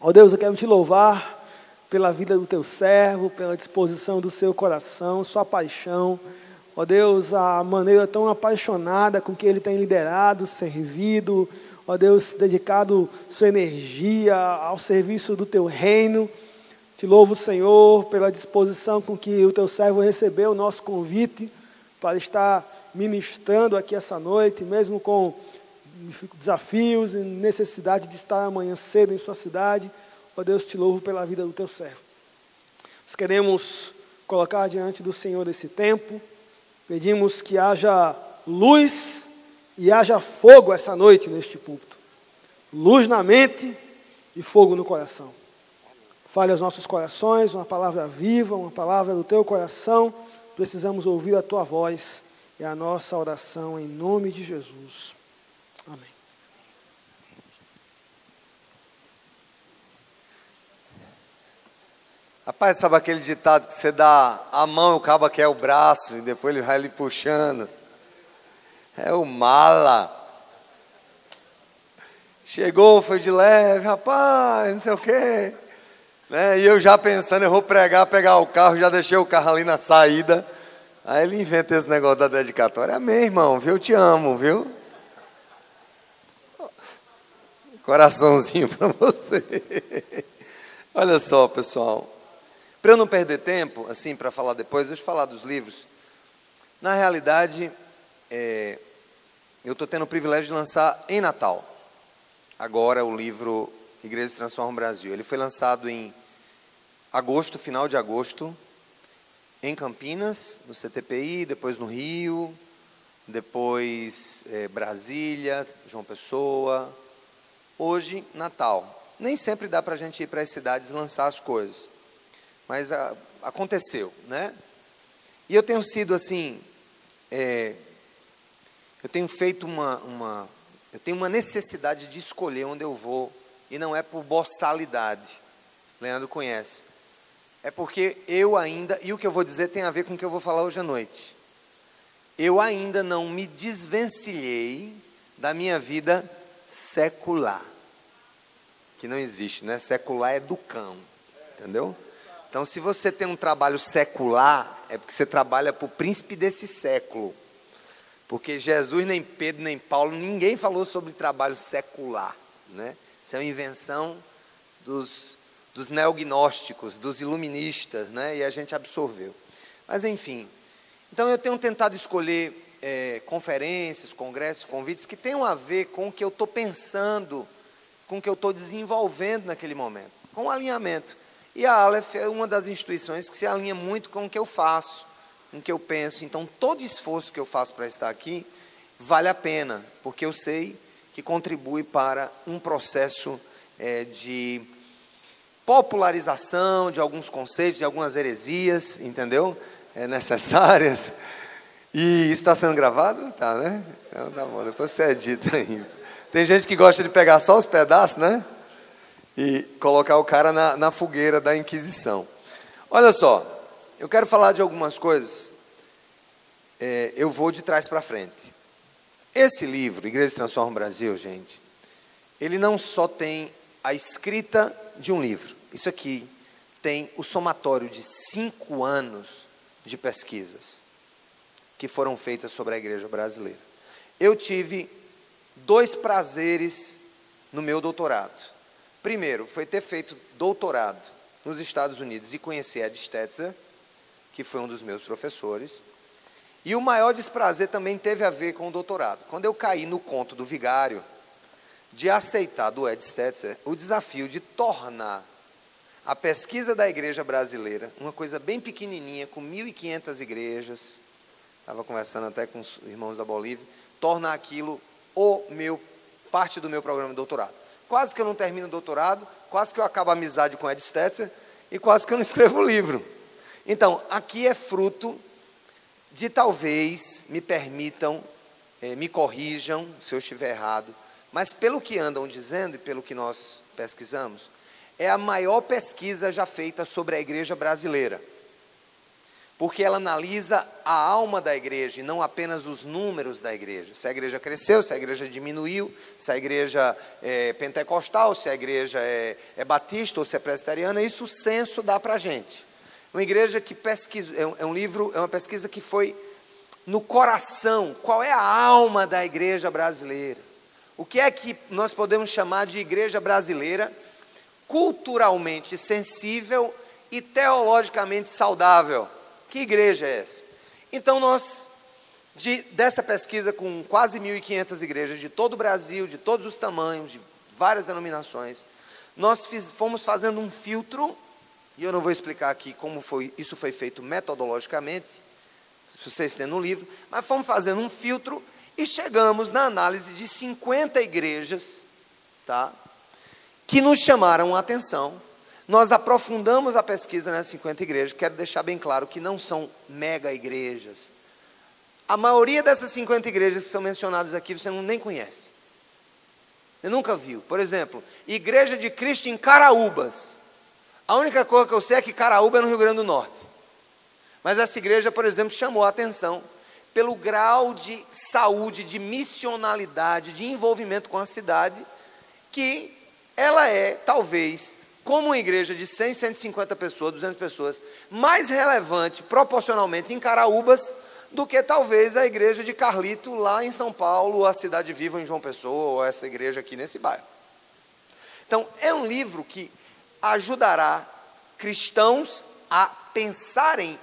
Ó Deus, eu quero te louvar pela vida do teu servo, pela disposição do seu coração, sua paixão. Ó Deus, a maneira tão apaixonada com que ele tem liderado, servido, ó Deus, dedicado sua energia ao serviço do teu reino. Te louvo, Senhor, pela disposição com que o teu servo recebeu o nosso convite para estar ministrando aqui essa noite, mesmo com desafios e necessidade de estar amanhã cedo em sua cidade. Ó Deus, te louvo pela vida do teu servo. Nós queremos colocar diante do Senhor esse tempo, pedimos que haja luz e haja fogo essa noite neste púlpito. Luz na mente e fogo no coração. Fale aos nossos corações, uma palavra viva, uma palavra do teu coração. Precisamos ouvir a tua voz. É a nossa oração em nome de Jesus. Amém. Rapaz, sabe aquele ditado que você dá a mão e o cabo quer o braço e depois ele vai lhe puxando? É o mala. Chegou, foi de leve, rapaz, não sei o quê. Né? E eu já pensando, eu vou pregar, pegar o carro, já deixei o carro ali na saída. Aí ele inventa esse negócio da dedicatória. Amém, irmão, viu? Eu te amo, viu? Coraçãozinho para você. Olha só, pessoal. Para eu não perder tempo, assim, para falar depois, deixa eu falar dos livros. Na realidade, eu estou tendo o privilégio de lançar em Natal. Agora o livro Igreja Transforma o Brasil. Ele foi lançado em agosto, final de agosto, em Campinas, no CTPI, depois no Rio, depois Brasília, João Pessoa. Hoje, Natal. Nem sempre dá para a gente ir para as cidades e lançar as coisas. Mas aconteceu, né? E eu tenho sido assim, eu tenho feito eu tenho uma necessidade de escolher onde eu vou, e não é por boçalidade, Leandro conhece, é porque eu ainda, e o que eu vou dizer tem a ver com o que eu vou falar hoje à noite, eu ainda não me desvencilhei da minha vida secular, que não existe, né? Secular é do cão, entendeu? Então, se você tem um trabalho secular, é porque você trabalha para o príncipe desse século. Porque Jesus, nem Pedro, nem Paulo, ninguém falou sobre trabalho secular, né? Isso é uma invenção dos neognósticos, dos iluministas, né? E a gente absorveu. Mas, enfim. Então, eu tenho tentado escolher conferências, congressos, convites que tenham a ver com o que eu estou pensando, com o que eu estou desenvolvendo naquele momento, com o alinhamento. E a Aleph é uma das instituições que se alinha muito com o que eu faço, com o que eu penso. Então, todo esforço que eu faço para estar aqui vale a pena, porque eu sei que contribui para um processo de popularização de alguns conceitos, de algumas heresias, entendeu? Necessárias. E isso está sendo gravado? Tá, né? Então, tá bom, depois você edita aí. Tem gente que gosta de pegar só os pedaços, né? E colocar o cara na fogueira da Inquisição. Olha só, eu quero falar de algumas coisas, eu vou de trás para frente. Esse livro, Igreja Transforma o Brasil, gente, ele não só tem a escrita de um livro, isso aqui tem o somatório de 5 anos de pesquisas que foram feitas sobre a igreja brasileira. Eu tive 2 prazeres no meu doutorado. Primeiro, foi ter feito doutorado nos Estados Unidos e conhecer Ed Stetzer, que foi um dos meus professores. E o maior desprazer também teve a ver com o doutorado. Quando eu caí no conto do vigário, de aceitar do Ed Stetzer o desafio de tornar a pesquisa da igreja brasileira uma coisa bem pequenininha, com 1.500 igrejas, estava conversando até com os irmãos da Bolívia, tornar aquilo parte do meu programa de doutorado. Quase que eu não termino o doutorado, quase que eu acabo a amizade com Ed Stetzer e quase que eu não escrevo o livro. Então, aqui é fruto de talvez me permitam, me corrijam se eu estiver errado, mas pelo que andam dizendo e pelo que nós pesquisamos, é a maior pesquisa já feita sobre a igreja brasileira. porque ela analisa a alma da igreja e não apenas os números da igreja. Se a igreja cresceu, se a igreja diminuiu, se a igreja é pentecostal, se a igreja é batista ou se é presbiteriana, isso o censo dá para a gente. Uma igreja que pesquisa, é uma pesquisa que foi no coração. Qual é a alma da igreja brasileira? O que é que nós podemos chamar de igreja brasileira culturalmente sensível e teologicamente saudável? Que igreja é essa? Então dessa pesquisa com quase 1.500 igrejas de todo o Brasil, de todos os tamanhos, de várias denominações, nós fomos fazendo um filtro, e eu não vou explicar aqui como isso foi feito metodologicamente, se vocês têm no livro, mas fomos fazendo um filtro e chegamos na análise de 50 igrejas, tá, que nos chamaram a atenção. Nós aprofundamos a pesquisa nessas 50 igrejas. Quero deixar bem claro que não são mega igrejas. A maioria dessas 50 igrejas que são mencionadas aqui, você nem conhece. Você nunca viu. Por exemplo, Igreja de Cristo em Caraúbas. A única coisa que eu sei é que Caraúba é no Rio Grande do Norte. Mas essa igreja, por exemplo, chamou a atenção pelo grau de saúde, de missionalidade, de envolvimento com a cidade, que ela é, talvez, como uma igreja de 100, 150 pessoas, 200 pessoas, mais relevante proporcionalmente em Caraúbas do que talvez a igreja de Carlito lá em São Paulo, ou a Cidade Viva em João Pessoa, ou essa igreja aqui nesse bairro. Então, é um livro que ajudará cristãos a pensarem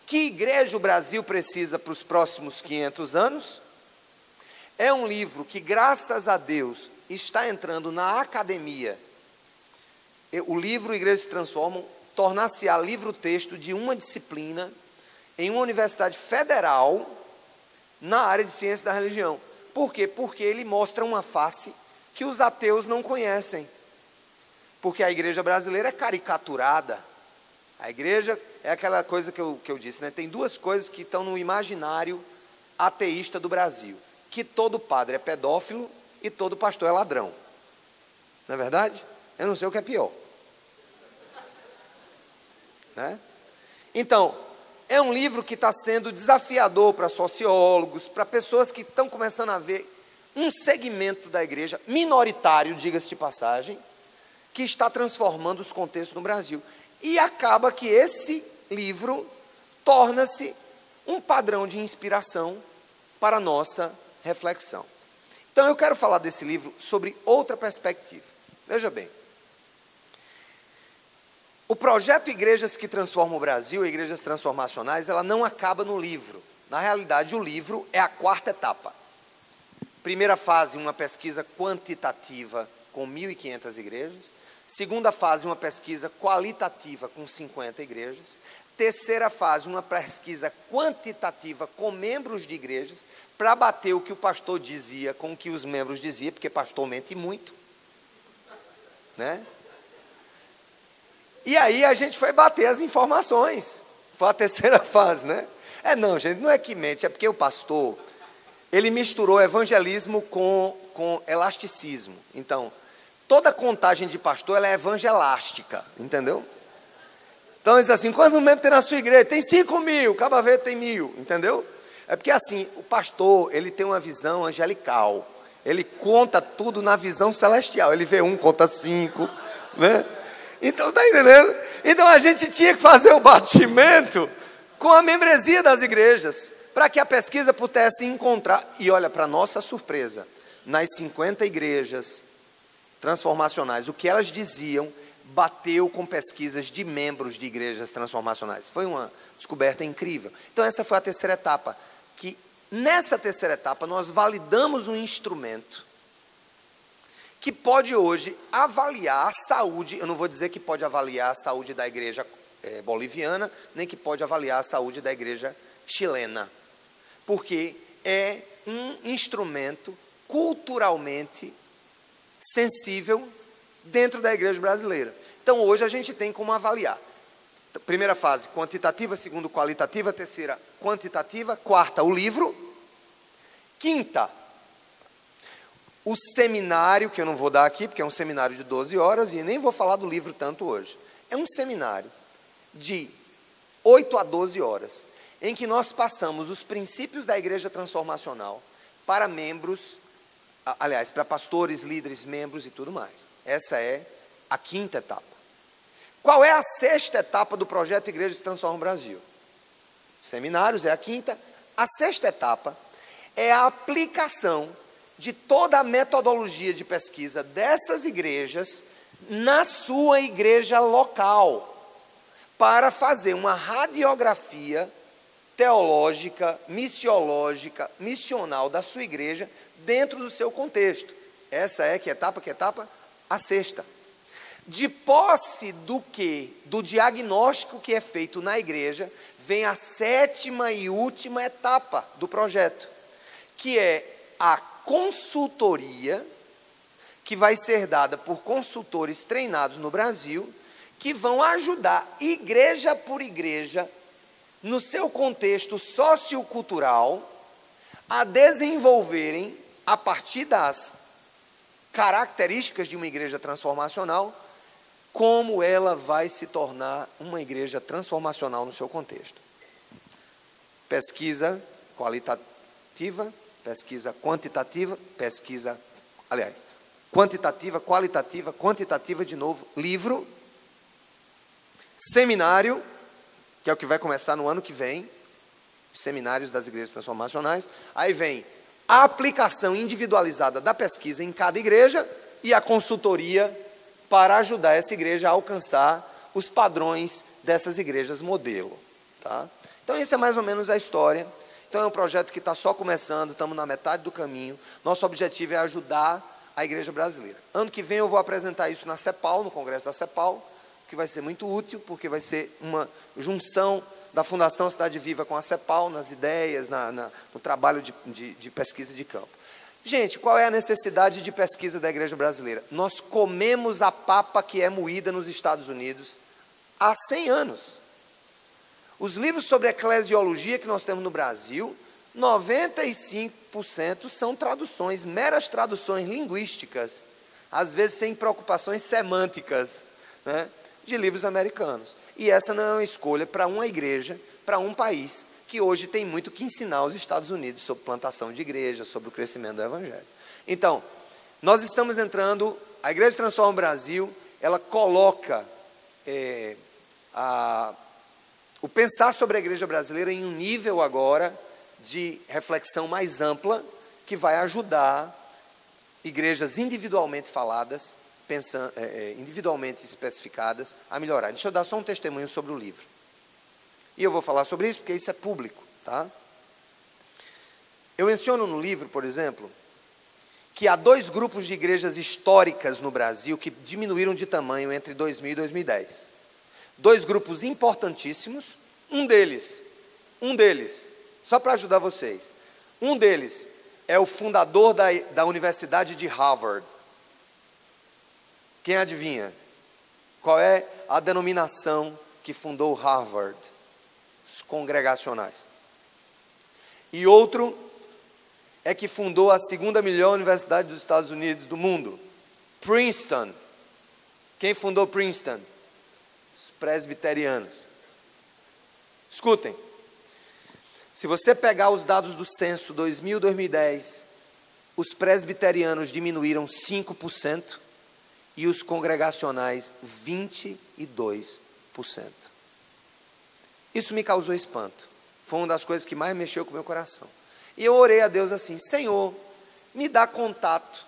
que igreja o Brasil precisa para os próximos 500 anos. É um livro que, graças a Deus, está entrando na academia. O livro Igrejas se Transformam tornar-se-á livro-texto de uma disciplina em uma universidade federal na área de ciência da religião. Por quê? Porque ele mostra uma face que os ateus não conhecem. Porque a igreja brasileira é caricaturada. A igreja é aquela coisa que eu disse, né? Tem duas coisas que estão no imaginário ateísta do Brasil: que todo padre é pedófilo e todo pastor é ladrão. Não é verdade? Eu não sei o que é pior. Né? Então, é um livro que está sendo desafiador para sociólogos, para pessoas que estão começando a ver um segmento da igreja, minoritário, diga-se de passagem, que está transformando os contextos no Brasil. E acaba que esse livro torna-se um padrão de inspiração para a nossa reflexão. Então eu quero falar desse livro sobre outra perspectiva. Veja bem, o projeto Igrejas que Transformam o Brasil, Igrejas Transformacionais, ela não acaba no livro. Na realidade, o livro é a quarta etapa. Primeira fase, uma pesquisa quantitativa com 1.500 igrejas. Segunda fase, uma pesquisa qualitativa com 50 igrejas. Terceira fase, uma pesquisa quantitativa com membros de igrejas, para bater o que o pastor dizia com o que os membros diziam, porque pastor mente muito, né? E aí a gente foi bater as informações. Foi a terceira fase, né? Não, gente, não é que mente, é porque o pastor, ele misturou evangelismo com elasticismo. Então, toda contagem de pastor, ela é evangelástica, entendeu? Então, ele diz assim: quantos membros tem na sua igreja? Tem 5.000, cada vez tem 1.000, entendeu? É porque assim, o pastor, ele tem uma visão angelical. Ele conta tudo na visão celestial. Ele vê 1, conta 5, né? Então, está entendendo? Então, a gente tinha que fazer o batimento com a membresia das igrejas, para que a pesquisa pudesse encontrar. E olha, para nossa surpresa, nas 50 igrejas transformacionais, o que elas diziam bateu com pesquisas de membros de igrejas transformacionais. Foi uma descoberta incrível. Então, essa foi a terceira etapa, que nessa terceira etapa nós validamos um instrumento que pode hoje avaliar a saúde. Eu não vou dizer que pode avaliar a saúde da igreja boliviana, nem que pode avaliar a saúde da igreja chilena, porque é um instrumento culturalmente sensível dentro da igreja brasileira. Então, hoje a gente tem como avaliar. Primeira fase, quantitativa. Segunda, qualitativa. Terceira, quantitativa. Quarta, o livro. Quinta, o seminário, que eu não vou dar aqui, porque é um seminário de 12 horas, e nem vou falar do livro tanto hoje. É um seminário de 8 a 12 horas, em que nós passamos os princípios da igreja transformacional para membros, aliás, para pastores, líderes, membros e tudo mais. Essa é a 5ª etapa. Qual é a 6ª etapa do projeto Igreja se Transforma Brasil? Seminários é a 5ª. A 6ª etapa é a aplicação de toda a metodologia de pesquisa dessas igrejas na sua igreja local, para fazer uma radiografia teológica, missiológica, missional da sua igreja dentro do seu contexto. Essa é que etapa? Que etapa? A 6ª. De posse do diagnóstico que é feito na igreja, vem a 7ª e última etapa do projeto, que é a consultoria, que vai ser dada por consultores treinados no Brasil, que vão ajudar igreja por igreja, no seu contexto sociocultural, a desenvolverem, a partir das características de uma igreja transformacional, como ela vai se tornar uma igreja transformacional no seu contexto. Pesquisa qualitativa, pesquisa quantitativa, quantitativa, qualitativa, quantitativa de novo, livro, seminário, que é o que vai começar no ano que vem, seminários das igrejas transformacionais, aí vem a aplicação individualizada da pesquisa em cada igreja e a consultoria para ajudar essa igreja a alcançar os padrões dessas igrejas modelo. Tá? Então, isso é mais ou menos a história. Então, é um projeto que está só começando, estamos na metade do caminho. Nosso objetivo é ajudar a igreja brasileira. Ano que vem eu vou apresentar isso na CEPAL, no congresso da CEPAL, que vai ser muito útil, porque vai ser uma junção da Fundação Cidade Viva com a CEPAL, nas ideias, no trabalho de pesquisa de campo. Gente, qual é a necessidade de pesquisa da igreja brasileira? Nós comemos a papa que é moída nos Estados Unidos há 100 anos. Os livros sobre eclesiologia que nós temos no Brasil, 95% são traduções, meras traduções linguísticas, às vezes sem preocupações semânticas, né, de livros americanos. E essa não é uma escolha para uma igreja, para um país, que hoje tem muito que ensinar aos Estados Unidos sobre plantação de igreja, sobre o crescimento do Evangelho. Então, nós estamos entrando, a Igreja Transforma o Brasil, ela coloca o pensar sobre a igreja brasileira em um nível agora de reflexão mais ampla, que vai ajudar igrejas individualmente faladas, individualmente especificadas, a melhorar. Deixa eu dar só um testemunho sobre o livro. E eu vou falar sobre isso porque isso é público, tá? Eu menciono no livro, por exemplo, que há 2 grupos de igrejas históricas no Brasil que diminuíram de tamanho entre 2000 e 2010. 2 grupos importantíssimos, um deles, só para ajudar vocês, um deles é o fundador da Universidade de Harvard. Quem adivinha? Qual é a denominação que fundou Harvard? Os congregacionais. E outro é que fundou a 2ª melhor universidade dos Estados Unidos do mundo, Princeton. Quem fundou Princeton? Os presbiterianos. Escutem, se você pegar os dados do censo 2000-2010, os presbiterianos diminuíram 5% e os congregacionais 22%. Isso me causou espanto. Foi uma das coisas que mais mexeu com o meu coração. E eu orei a Deus assim: Senhor, me dá contato,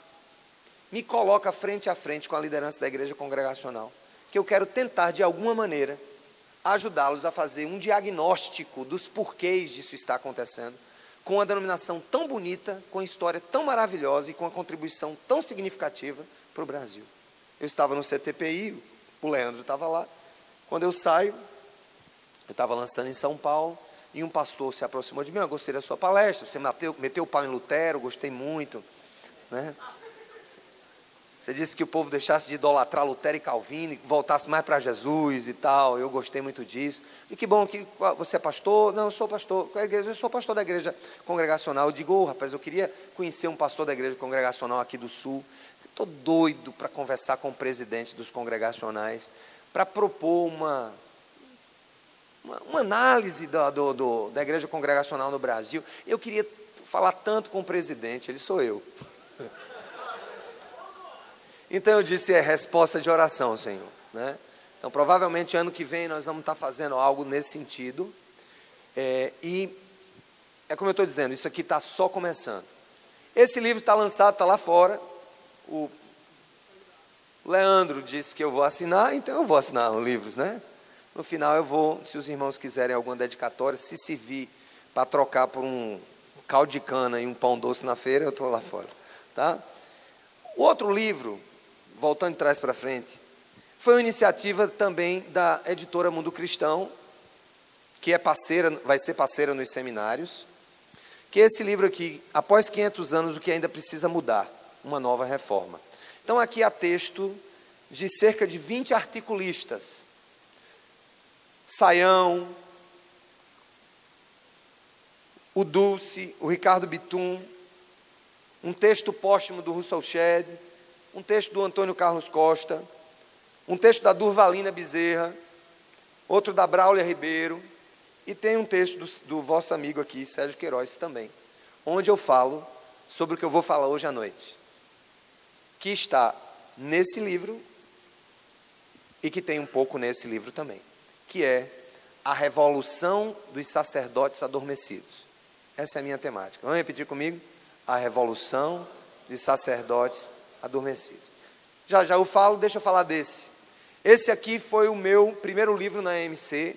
me coloca frente a frente com a liderança da igreja congregacional, que eu quero tentar, de alguma maneira, ajudá-los a fazer um diagnóstico dos porquês disso está acontecendo, com uma denominação tão bonita, com uma história tão maravilhosa e com uma contribuição tão significativa para o Brasil. Eu estava no CTPI, o Leandro estava lá. Quando eu saio, eu estava lançando em São Paulo, e um pastor se aproximou de mim: eu gostei da sua palestra, você meteu o pau em Lutero, gostei muito, né? Você disse que o povo deixasse de idolatrar Lutero e Calvino, e voltasse mais para Jesus e tal. Eu gostei muito disso. E que bom que você é pastor. Não, eu sou pastor. Eu sou pastor da igreja congregacional. Eu digo: rapaz, eu queria conhecer um pastor da igreja congregacional aqui do Sul. Estou doido para conversar com o presidente dos congregacionais, para propor uma análise da igreja congregacional no Brasil. Eu queria falar tanto com o presidente, ele sou eu. Então eu disse, resposta de oração, Senhor, né? Então provavelmente ano que vem nós vamos estar fazendo algo nesse sentido, e é como eu estou dizendo, isso aqui está só começando. Esse livro está lançado, está lá fora, o Leandro disse que eu vou assinar, então eu vou assinar os livros, né? No final eu vou, se os irmãos quiserem alguma dedicatória, se servir para trocar por um caldo de cana e um pão doce na feira, eu estou lá fora, tá? O outro livro, voltando de trás para frente, foi uma iniciativa também da editora Mundo Cristão, que é parceira, vai ser parceira nos seminários, que é esse livro aqui, Após 500 anos, o que ainda precisa mudar, uma nova reforma. Então aqui há texto de cerca de 20 articulistas, Saião, o Dulce, o Ricardo Bitum, um texto póstumo do Russell Shedd, um texto do Antônio Carlos Costa, um texto da Durvalina Bezerra, outro da Braulia Ribeiro, e tem um texto do vosso amigo aqui, Sérgio Queiroz também, onde eu falo sobre o que eu vou falar hoje à noite, que está nesse livro e que tem um pouco nesse livro também, que é a revolução dos sacerdotes adormecidos. Essa é a minha temática. Vamos repetir comigo? A revolução dos sacerdotes adormecidos. Já eu falo, deixa eu falar desse. Esse aqui foi o meu primeiro livro na EMC.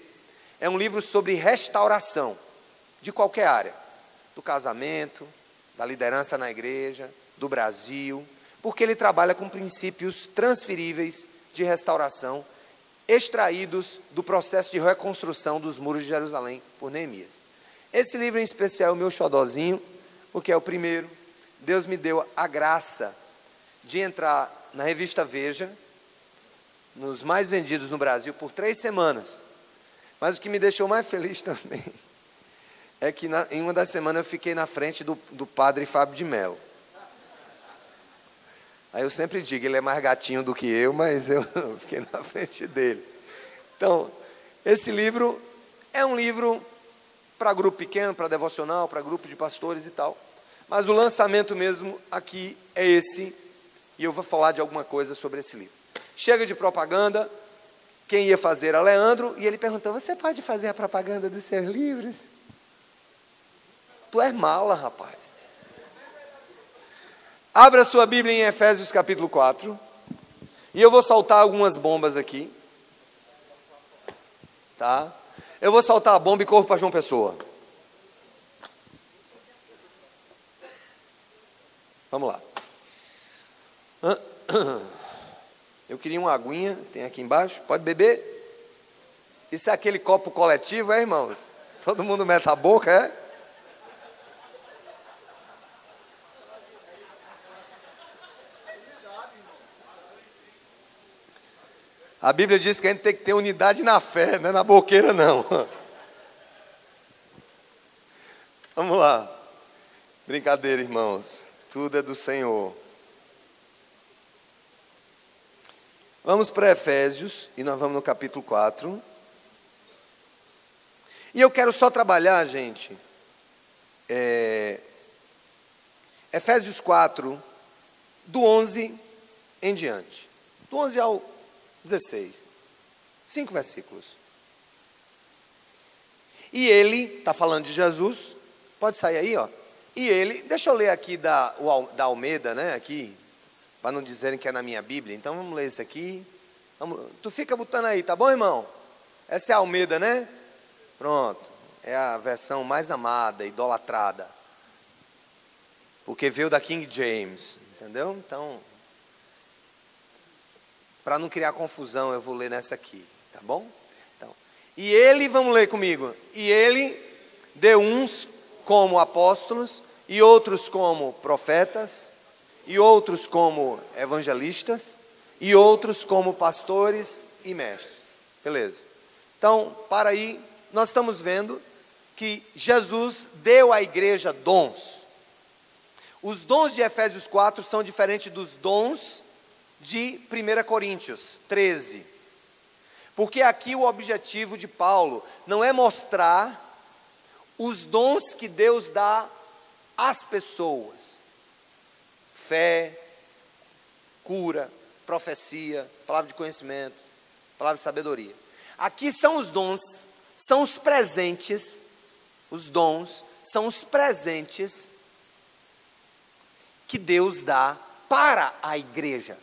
É um livro sobre restauração de qualquer área, do casamento, da liderança na igreja, do Brasil, porque ele trabalha com princípios transferíveis de restauração, extraídos do processo de reconstrução dos muros de Jerusalém por Neemias. Esse livro em especial é o meu xodózinho, porque é o primeiro. Deus me deu a graça de entrar na revista Veja, nos mais vendidos no Brasil, por 3 semanas. Mas o que me deixou mais feliz também é que em uma das semanas eu fiquei na frente do padre Fábio de Mello. Aí eu sempre digo, ele é mais gatinho do que eu, mas eu fiquei na frente dele. Então, esse livro é um livro para grupo pequeno, para devocional, para grupo de pastores e tal. Mas o lançamento mesmo aqui é esse, e eu vou falar de alguma coisa sobre esse livro. Chega de propaganda, quem ia fazer era Leandro, e ele perguntou, você pode fazer a propaganda dos seus livros? Tu és mala, rapaz. Abra sua Bíblia em Efésios capítulo 4, e eu vou soltar algumas bombas aqui. Tá? Eu vou soltar a bomba e corro para João Pessoa. Vamos lá. Eu queria uma aguinha, tem aqui embaixo, pode beber? Isso é aquele copo coletivo, irmãos? Todo mundo mete a boca, é? A Bíblia diz que a gente tem que ter unidade na fé, não é na boqueira não. Vamos lá. Brincadeira, irmãos. Tudo é do Senhor. Vamos para Efésios, e nós vamos no capítulo 4. E eu quero só trabalhar, gente, Efésios 4, do 11 em diante. Do 11 ao 16. 5 versículos. E ele, está falando de Jesus, pode sair aí, ó. E ele, deixa eu ler aqui da Almeida, né, aqui, para não dizerem que é na minha Bíblia. Então vamos ler isso aqui. Tu fica botando aí, tá bom, irmão? Essa é a Almeida, né? Pronto. É a versão mais amada, idolatrada. Porque veio da King James, entendeu? Então, para não criar confusão, eu vou ler nessa aqui, tá bom? Então, e ele, vamos ler comigo. E ele deu uns como apóstolos, e outros como profetas, e outros como evangelistas, e outros como pastores e mestres. Beleza. Então, para aí, nós estamos vendo que Jesus deu à igreja dons. Os dons de Efésios 4 são diferentes dos dons de 1 Coríntios 13. Porque aqui o objetivo de Paulo não é mostrar os dons que Deus dá às pessoas. Fé, cura, profecia, palavra de conhecimento, palavra de sabedoria. Aqui são os dons, são os presentes, os dons são os presentes que Deus dá para a igreja.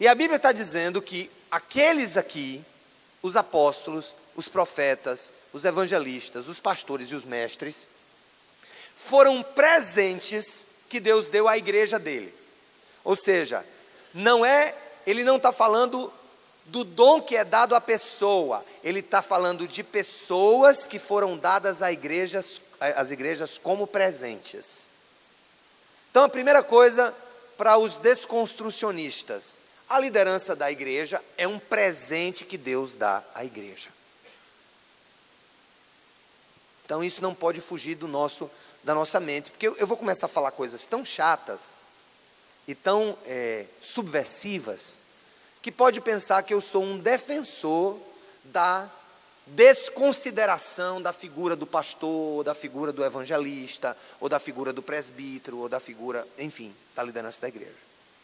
E a Bíblia está dizendo que aqueles aqui, os apóstolos, os profetas, os evangelistas, os pastores e os mestres, foram presentes que Deus deu à igreja dele. Ou seja, ele não está falando do dom que é dado à pessoa, ele está falando de pessoas que foram dadas às igrejas como presentes. Então a primeira coisa para os desconstrucionistas, a liderança da igreja é um presente que Deus dá à igreja. Então isso não pode fugir da nossa mente, porque eu vou começar a falar coisas tão chatas e tão subversivas, que pode pensar que eu sou um defensor da desconsideração da figura do pastor, ou da figura do evangelista, ou da figura do presbítero, ou da figura, enfim, da liderança da igreja.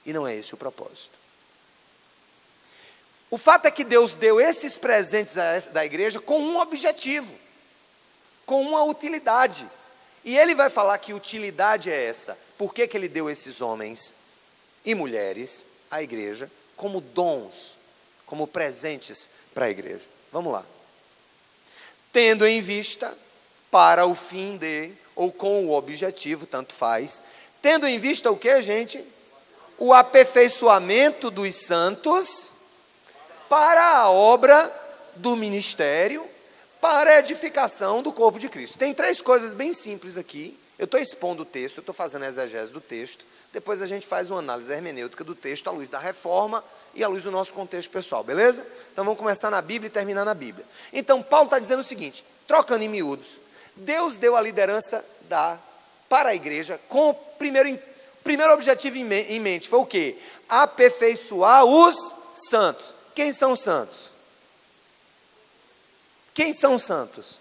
E não é esse o propósito. O fato é que Deus deu esses presentes da igreja com um objetivo, com uma utilidade. E ele vai falar que utilidade é essa. Por que ele deu esses homens e mulheres à igreja como dons, como presentes para a igreja? Vamos lá. Tendo em vista, para o fim de, ou com o objetivo, tanto faz, tendo em vista o que, gente? O aperfeiçoamento dos santos para a obra do ministério, para a edificação do corpo de Cristo. Tem 3 coisas bem simples aqui. Eu estou expondo o texto, eu estou fazendo a exegese do texto, depois a gente faz uma análise hermenêutica do texto à luz da reforma e à luz do nosso contexto pessoal, beleza? Então vamos começar na Bíblia e terminar na Bíblia. Então Paulo está dizendo o seguinte, trocando em miúdos, Deus deu a liderança para a igreja com o primeiro objetivo em mente, foi o quê? Aperfeiçoar os santos. Quem são os santos? Quem são os santos?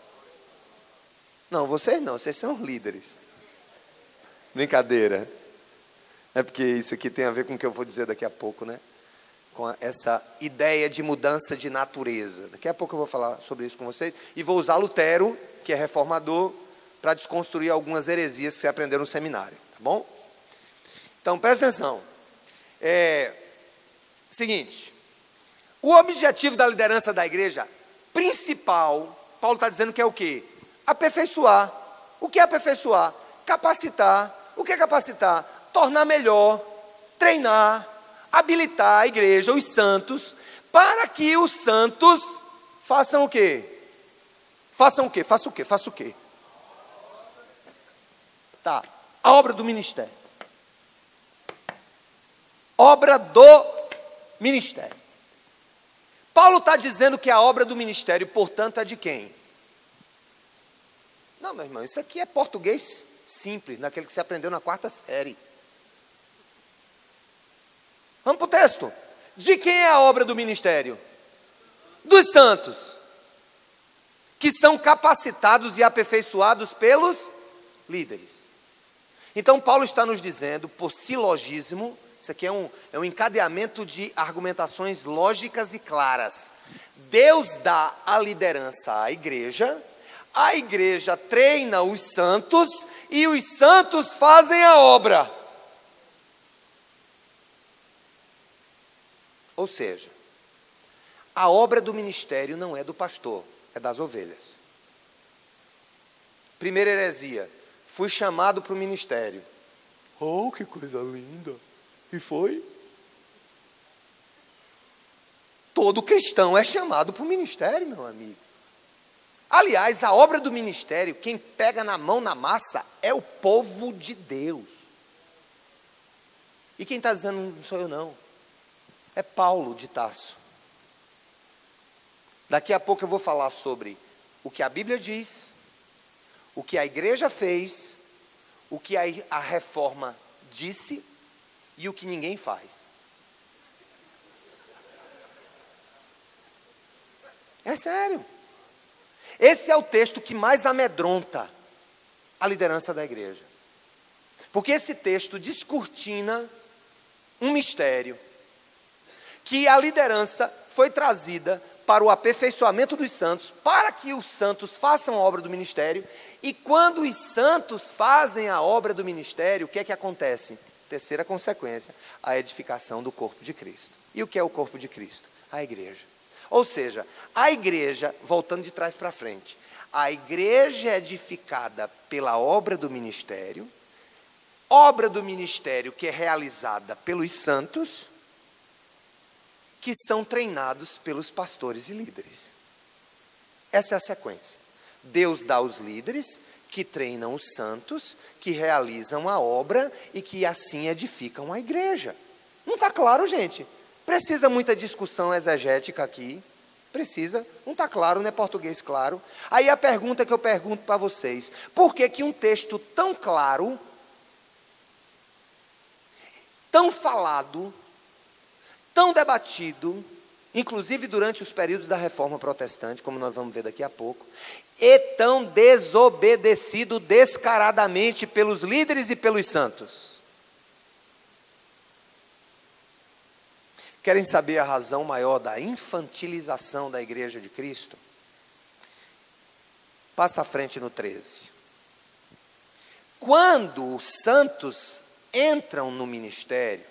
Não, vocês são líderes. Brincadeira. É porque isso aqui tem a ver com o que eu vou dizer daqui a pouco, né? Com essa ideia de mudança de natureza. Daqui a pouco eu vou falar sobre isso com vocês. E vou usar Lutero, que é reformador, para desconstruir algumas heresias que você aprendeu no seminário. Tá bom? Então, presta atenção. Seguinte. O objetivo da liderança da igreja principal, Paulo está dizendo que é o quê? Aperfeiçoar. O que é aperfeiçoar? Capacitar. O que é capacitar? Tornar melhor, treinar, habilitar a igreja, os santos, para que os santos façam o quê? Façam o quê? Façam o quê? Façam o quê? Tá, a obra do ministério. Obra do ministério. Paulo está dizendo que a obra do ministério, portanto, é de quem? Não, meu irmão, isso aqui é português simples, naquele que você aprendeu na 4ª série. Vamos para o texto. De quem é a obra do ministério? Dos santos, que são capacitados e aperfeiçoados pelos líderes. Então Paulo está nos dizendo, por silogismo, isso aqui é um encadeamento de argumentações lógicas e claras. Deus dá a liderança à igreja, a igreja treina os santos e os santos fazem a obra. Ou seja, a obra do ministério não é do pastor, é das ovelhas. Primeira heresia, fui chamado para o ministério. Oh, que coisa linda! E foi? Todo cristão é chamado para o ministério, meu amigo. Aliás, a obra do ministério, quem pega na mão na massa é o povo de Deus. E quem está dizendo não sou eu não, é Paulo de Tarso. Daqui a pouco eu vou falar sobre o que a Bíblia diz, o que a igreja fez, o que a reforma disse e o que ninguém faz. É sério. Esse é o texto que mais amedronta a liderança da igreja. Porque esse texto descortina um mistério, que a liderança foi trazida para o aperfeiçoamento dos santos, para que os santos façam a obra do ministério, e quando os santos fazem a obra do ministério, o que é que acontece? Terceira consequência, a edificação do corpo de Cristo. E o que é o corpo de Cristo? A igreja. Ou seja, a igreja, voltando de trás para frente, a igreja é edificada pela obra do ministério que é realizada pelos santos, que são treinados pelos pastores e líderes. Essa é a sequência. Deus dá os líderes, que treinam os santos, que realizam a obra e que assim edificam a igreja. Não está claro, gente? Precisa muita discussão exegética aqui. Precisa, não está claro, não é português claro. Aí a pergunta que eu pergunto para vocês: por que que um texto tão claro, tão falado, tão debatido, inclusive durante os períodos da Reforma Protestante, como nós vamos ver daqui a pouco, e tão desobedecido descaradamente pelos líderes e pelos santos? Querem saber a razão maior da infantilização da igreja de Cristo? Passa à frente no 13. Quando os santos entram no ministério,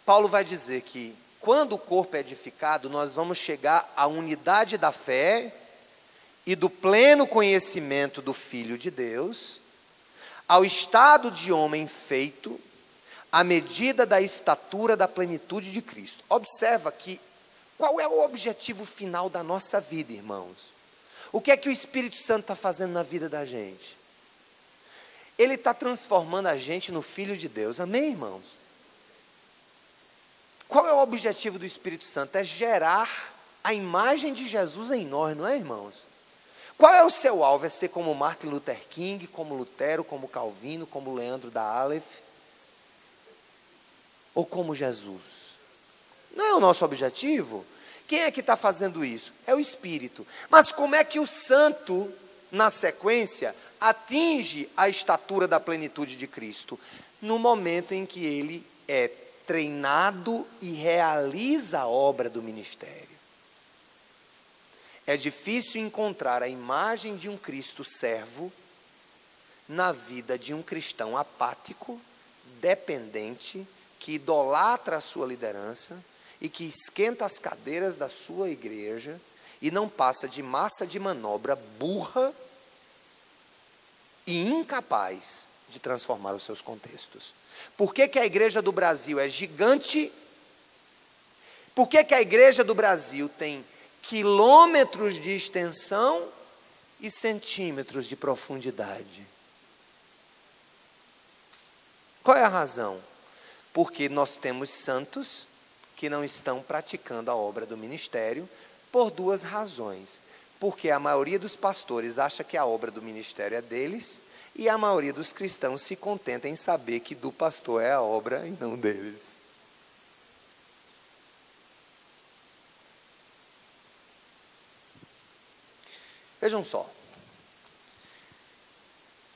Paulo vai dizer que quando o corpo é edificado, nós vamos chegar à unidade da fé e do pleno conhecimento do Filho de Deus, ao estado de homem feito, à medida da estatura da plenitude de Cristo. Observa que, qual é o objetivo final da nossa vida, irmãos? O que é que o Espírito Santo está fazendo na vida da gente? Ele está transformando a gente no Filho de Deus, amém, irmãos? Qual é o objetivo do Espírito Santo? É gerar a imagem de Jesus em nós, não é, irmãos? Qual é o seu alvo? É ser como Martin Luther King, como Lutero, como Calvino, como Leandro da Aleph? Ou como Jesus? Não é o nosso objetivo? Quem é que está fazendo isso? É o Espírito. Mas como é que o santo, na sequência, atinge a estatura da plenitude de Cristo? No momento em que ele é treinado e realiza a obra do ministério. É difícil encontrar a imagem de um Cristo servo na vida de um cristão apático, dependente, que idolatra a sua liderança e que esquenta as cadeiras da sua igreja e não passa de massa de manobra burra e incapaz de transformar os seus contextos. Por que que a igreja do Brasil é gigante? Por que que a igreja do Brasil tem quilômetros de extensão e centímetros de profundidade? Qual é a razão? Porque nós temos santos que não estão praticando a obra do ministério por duas razões. Porque a maioria dos pastores acha que a obra do ministério é deles, e a maioria dos cristãos se contenta em saber que do pastor é a obra e não deles. Vejam só.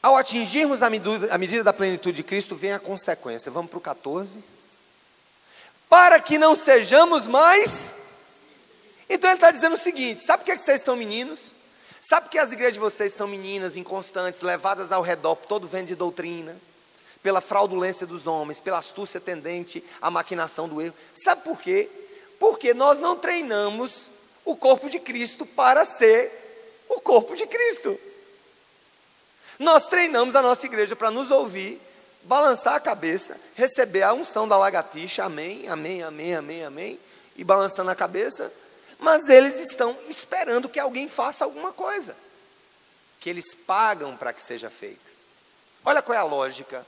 Ao atingirmos a medida da plenitude de Cristo, vem a consequência. Vamos para o 14. Para que não sejamos mais. Então ele está dizendo o seguinte: sabe por que vocês são meninos? Sabe por que as igrejas de vocês são meninas, inconstantes, levadas ao redor por todo vento de doutrina? Pela fraudulência dos homens, pela astúcia tendente à maquinação do erro. Sabe por quê? Porque nós não treinamos o corpo de Cristo para ser o corpo de Cristo. Nós treinamos a nossa igreja para nos ouvir, balançar a cabeça, receber a unção da lagartixa, amém, amém, amém, amém, amém, e balançando a cabeça, mas eles estão esperando que alguém faça alguma coisa, que eles pagam para que seja feita. Olha qual é a lógica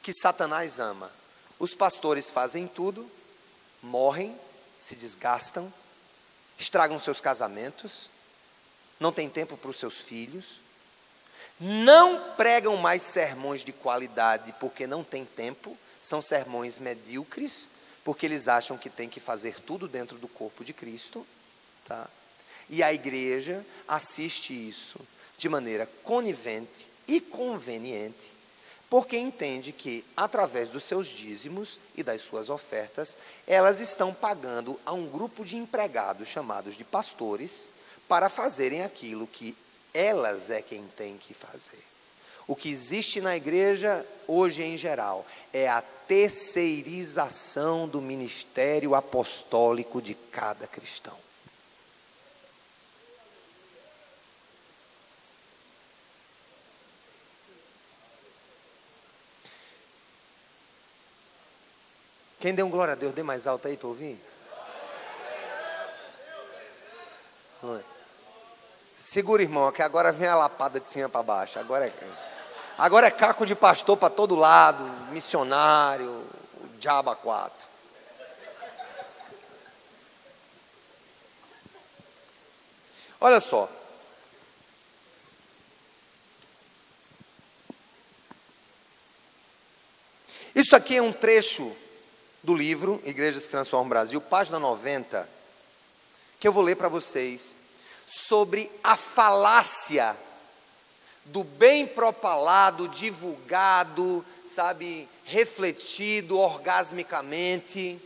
que Satanás ama. Os pastores fazem tudo, morrem, se desgastam, estragam seus casamentos, não tem tempo para os seus filhos, não pregam mais sermões de qualidade porque não tem tempo, são sermões medíocres, porque eles acham que tem que fazer tudo dentro do corpo de Cristo, tá? E a igreja assiste isso de maneira conivente e conveniente, porque entende que, através dos seus dízimos e das suas ofertas, elas estão pagando a um grupo de empregados chamados de pastores para fazerem aquilo que elas é quem tem que fazer. O que existe na igreja hoje em geral é a terceirização do ministério apostólico de cada cristão. Quem deu um glória a Deus, dê mais alto aí para ouvir. Segura, irmão, que agora vem a lapada de cima para baixo. Agora é caco de pastor para todo lado, missionário, o diabo a quatro. Olha só. Isso aqui é um trecho do livro Igreja se Transforma Brasil, página 90, que eu vou ler para vocês, sobre a falácia do bem propalado, divulgado, sabe, refletido orgasmicamente,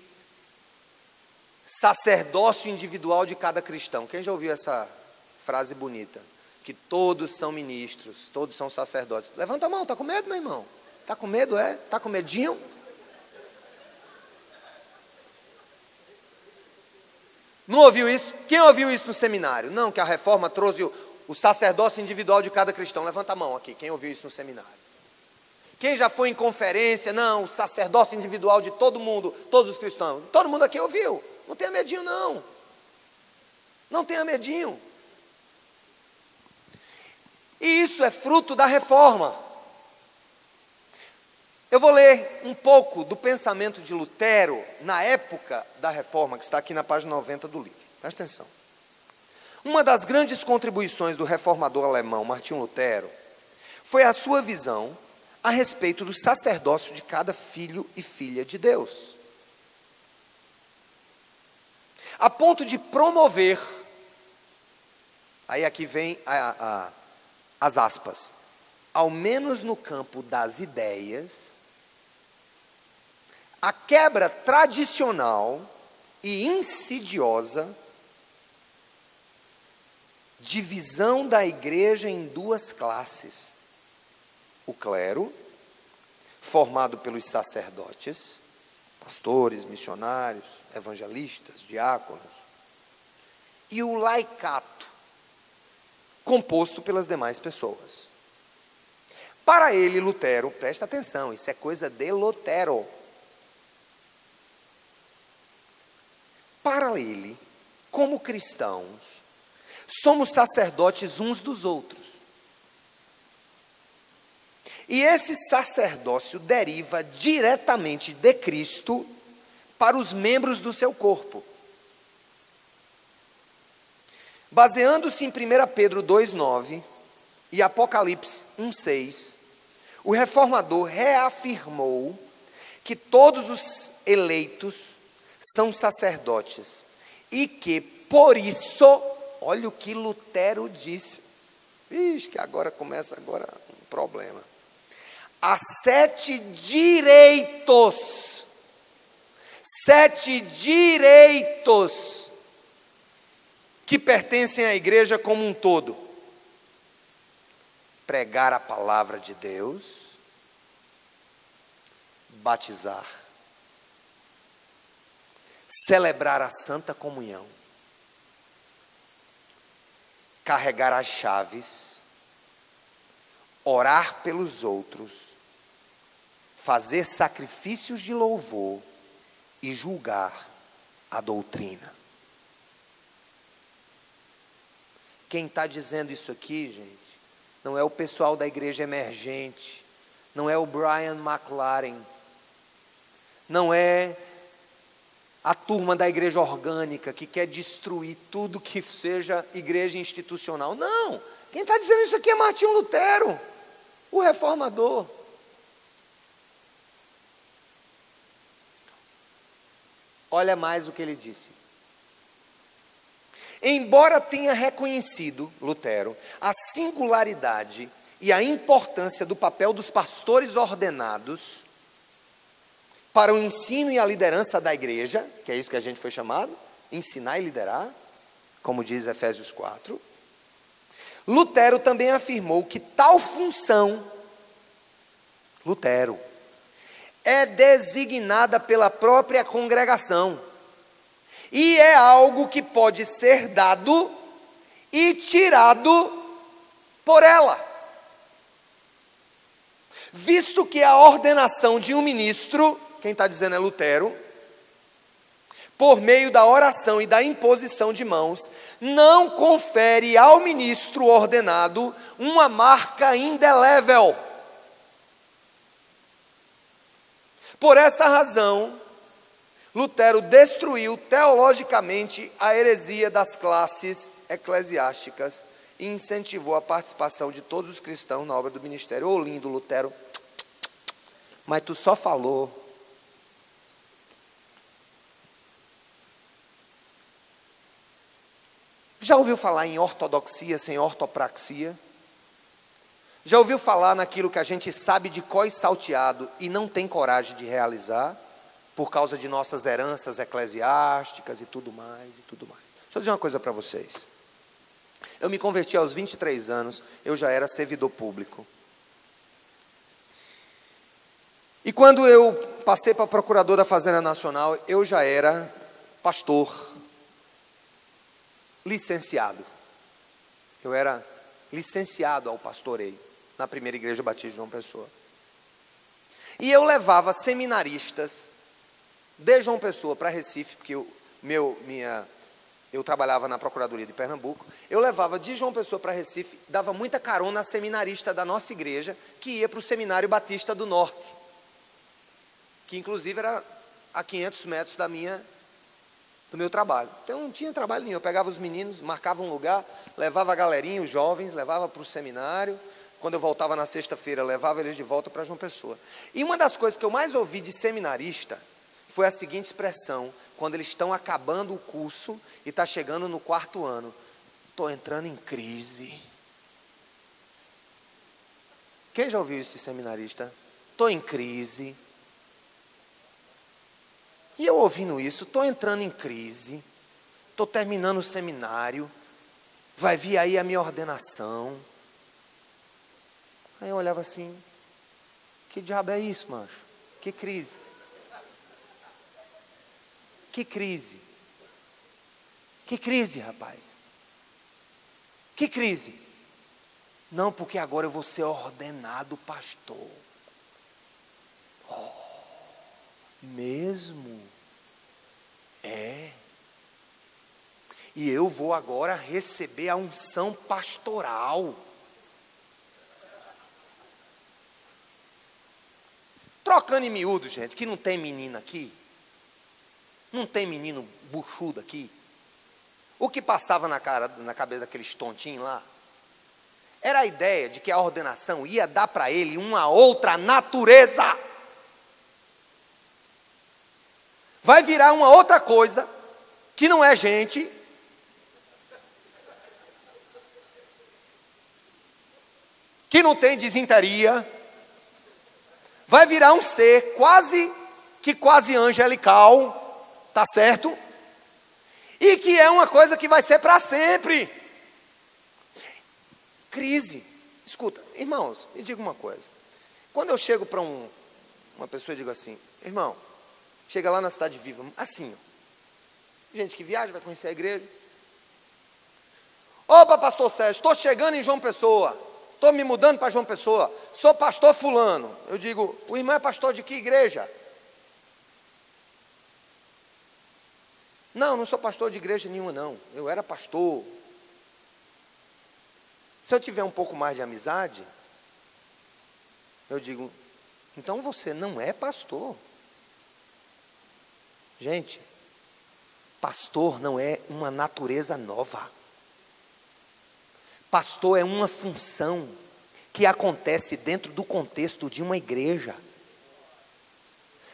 sacerdócio individual de cada cristão. Quem já ouviu essa frase bonita? Que todos são ministros, todos são sacerdotes. Levanta a mão, está com medo, meu irmão? Está com medo, é? Está com medinho? Não ouviu isso? Quem ouviu isso no seminário? Não, que a reforma trouxe o sacerdócio individual de cada cristão. Levanta a mão aqui, quem ouviu isso no seminário? Quem já foi em conferência? Não, o sacerdócio individual de todo mundo, todos os cristãos. Todo mundo aqui ouviu. Não tenha medinho, não. Não tenha medinho. E isso é fruto da reforma. Eu vou ler um pouco do pensamento de Lutero na época da reforma, que está aqui na página 90 do livro. Presta atenção. Uma das grandes contribuições do reformador alemão Martinho Lutero foi a sua visão a respeito do sacerdócio de cada filho e filha de Deus. A ponto de promover, aí aqui vem as aspas, ao menos no campo das ideias, a quebra tradicional e insidiosa divisão da igreja em duas classes: o clero, formado pelos sacerdotes, pastores, missionários, evangelistas, diáconos, e o laicato, composto pelas demais pessoas. Para ele, Lutero, presta atenção, isso é coisa de Lutero. Para ele, como cristãos, somos sacerdotes uns dos outros. E esse sacerdócio deriva diretamente de Cristo para os membros do seu corpo. Baseando-se em 1 Pedro 2,9 e Apocalipse 1,6, o reformador reafirmou que todos os eleitos são sacerdotes e que, por isso, olha o que Lutero disse. Vixe, que agora começa um problema. Há 7 direitos que pertencem à igreja como um todo: pregar a palavra de Deus, batizar, celebrar a Santa Comunhão, carregar as chaves, orar pelos outros, fazer sacrifícios de louvor e julgar a doutrina. Quem está dizendo isso aqui, gente, não é o pessoal da igreja emergente, não é o Brian McLaren, não é a turma da igreja orgânica que quer destruir tudo que seja igreja institucional. Não, quem está dizendo isso aqui é Martinho Lutero, o reformador. Olha mais o que ele disse. Embora tenha reconhecido, Lutero, a singularidade e a importância do papel dos pastores ordenados para o ensino e a liderança da igreja, que é isso que a gente foi chamado, ensinar e liderar, como diz Efésios 4, Lutero também afirmou que tal função, Lutero, é designada pela própria congregação e é algo que pode ser dado e tirado por ela. Visto que a ordenação de um ministro, quem está dizendo é Lutero, por meio da oração e da imposição de mãos, não confere ao ministro ordenado uma marca indelével. Por essa razão, Lutero destruiu teologicamente a heresia das classes eclesiásticas e incentivou a participação de todos os cristãos na obra do ministério. Ô lindo, Lutero, mas tu só falou. Já ouviu falar em ortodoxia sem ortopraxia? Já ouviu falar naquilo que a gente sabe de cor e salteado e não tem coragem de realizar, por causa de nossas heranças eclesiásticas e tudo mais, e tudo mais? Deixa eu dizer uma coisa para vocês. Eu me converti aos 23 anos, eu já era servidor público. E quando eu passei para procurador da Fazenda Nacional, eu já era pastor, licenciado. Eu era licenciado ao pastoreio na primeira igreja batista de João Pessoa. E eu levava seminaristas de João Pessoa para Recife, porque eu trabalhava na Procuradoria de Pernambuco. Eu levava de João Pessoa para Recife, dava muita carona a seminarista da nossa igreja, que ia para o Seminário Batista do Norte, que inclusive era a 500 metros do meu trabalho. Então não tinha trabalho nenhum. Eu pegava os meninos, marcava um lugar, levava a galerinha, os jovens, levava para o seminário. Quando eu voltava na sexta-feira, levava eles de volta para João Pessoa. E uma das coisas que eu mais ouvi de seminarista foi a seguinte expressão, quando eles estão acabando o curso e está chegando no 4º ano: estou entrando em crise. Quem já ouviu isso de seminarista? Estou em crise. E eu ouvindo isso, estou entrando em crise, estou terminando o seminário, vai vir aí a minha ordenação. Aí eu olhava assim, que diabo é isso, macho? Que crise? Que crise? Que crise, rapaz? Que crise? Não, porque agora eu vou ser ordenado pastor. Oh, mesmo? É. E eu vou agora receber a unção pastoral. Trocando em miúdo, gente, que não tem menina aqui. Não tem menino buchudo aqui. O que passava na cabeça daqueles tontinhos lá era a ideia de que a ordenação ia dar para ele uma outra natureza. Vai virar uma outra coisa, que não é gente, que não tem disenteria, vai virar um ser quase angelical, tá certo? E que é uma coisa que vai ser para sempre. Crise. Escuta, irmãos, me diga uma coisa. Quando eu chego para uma pessoa e digo assim: irmão, chega lá na Cidade Viva, assim, ó, gente que viaja, vai conhecer a igreja. Opa, pastor Sérgio, estou chegando em João Pessoa, estou me mudando para João Pessoa, sou pastor fulano. Eu digo: o irmão é pastor de que igreja? Não, não sou pastor de igreja nenhuma não, eu era pastor. Se eu tiver um pouco mais de amizade, eu digo: então você não é pastor. Gente, pastor não é uma natureza nova. Pastor é uma função que acontece dentro do contexto de uma igreja.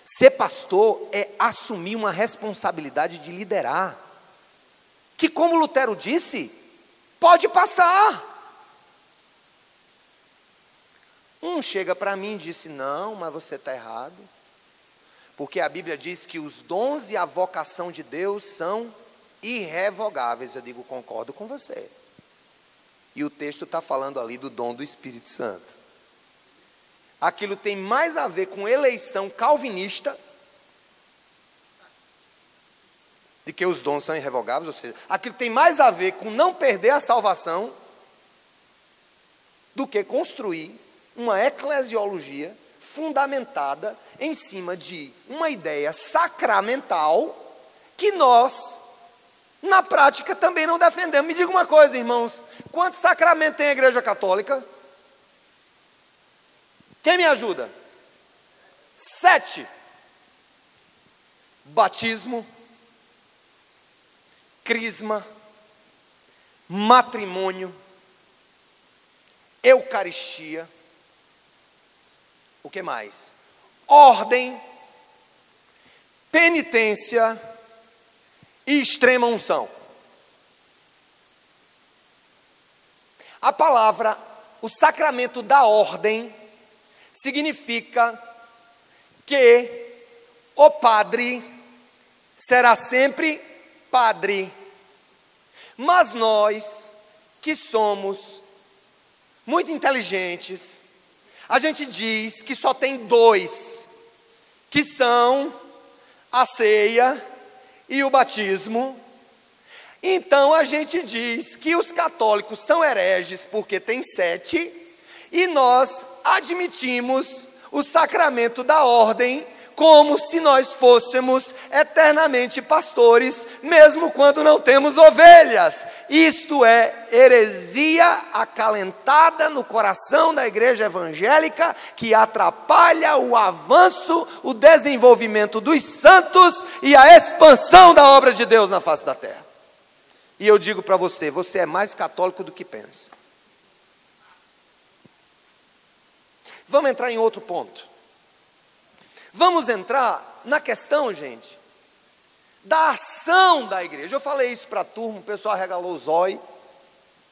Ser pastor é assumir uma responsabilidade de liderar, que, como Lutero disse, pode passar. Um chega para mim e disse: não, mas você está errado, porque a Bíblia diz que os dons e a vocação de Deus são irrevogáveis. Eu digo: concordo com você. E o texto está falando ali do dom do Espírito Santo. Aquilo tem mais a ver com eleição calvinista de que os dons são irrevogáveis, ou seja, aquilo tem mais a ver com não perder a salvação do que construir uma eclesiologia fundamentada em cima de uma ideia sacramental que nós, na prática, também não defendemos. Me diga uma coisa, irmãos: quantos sacramentos tem a Igreja Católica? Quem me ajuda? 7. Batismo, crisma, matrimônio, eucaristia. O que mais? Ordem, penitência e extrema unção. A palavra, o sacramento da ordem, significa que o padre será sempre padre. Mas nós, que somos muito inteligentes, a gente diz que só tem 2, que são a ceia e o batismo. Então a gente diz que os católicos são hereges porque tem 7, e nós admitimos o sacramento da ordem como se nós fôssemos eternamente pastores, mesmo quando não temos ovelhas. Isto é heresia acalentada no coração da igreja evangélica, que atrapalha o avanço, o desenvolvimento dos santos e a expansão da obra de Deus na face da terra. E eu digo para você, você é mais católico do que pensa. Vamos entrar em outro ponto. Vamos entrar na questão, gente, da ação da igreja. Eu falei isso para a turma, o pessoal regalou o zóio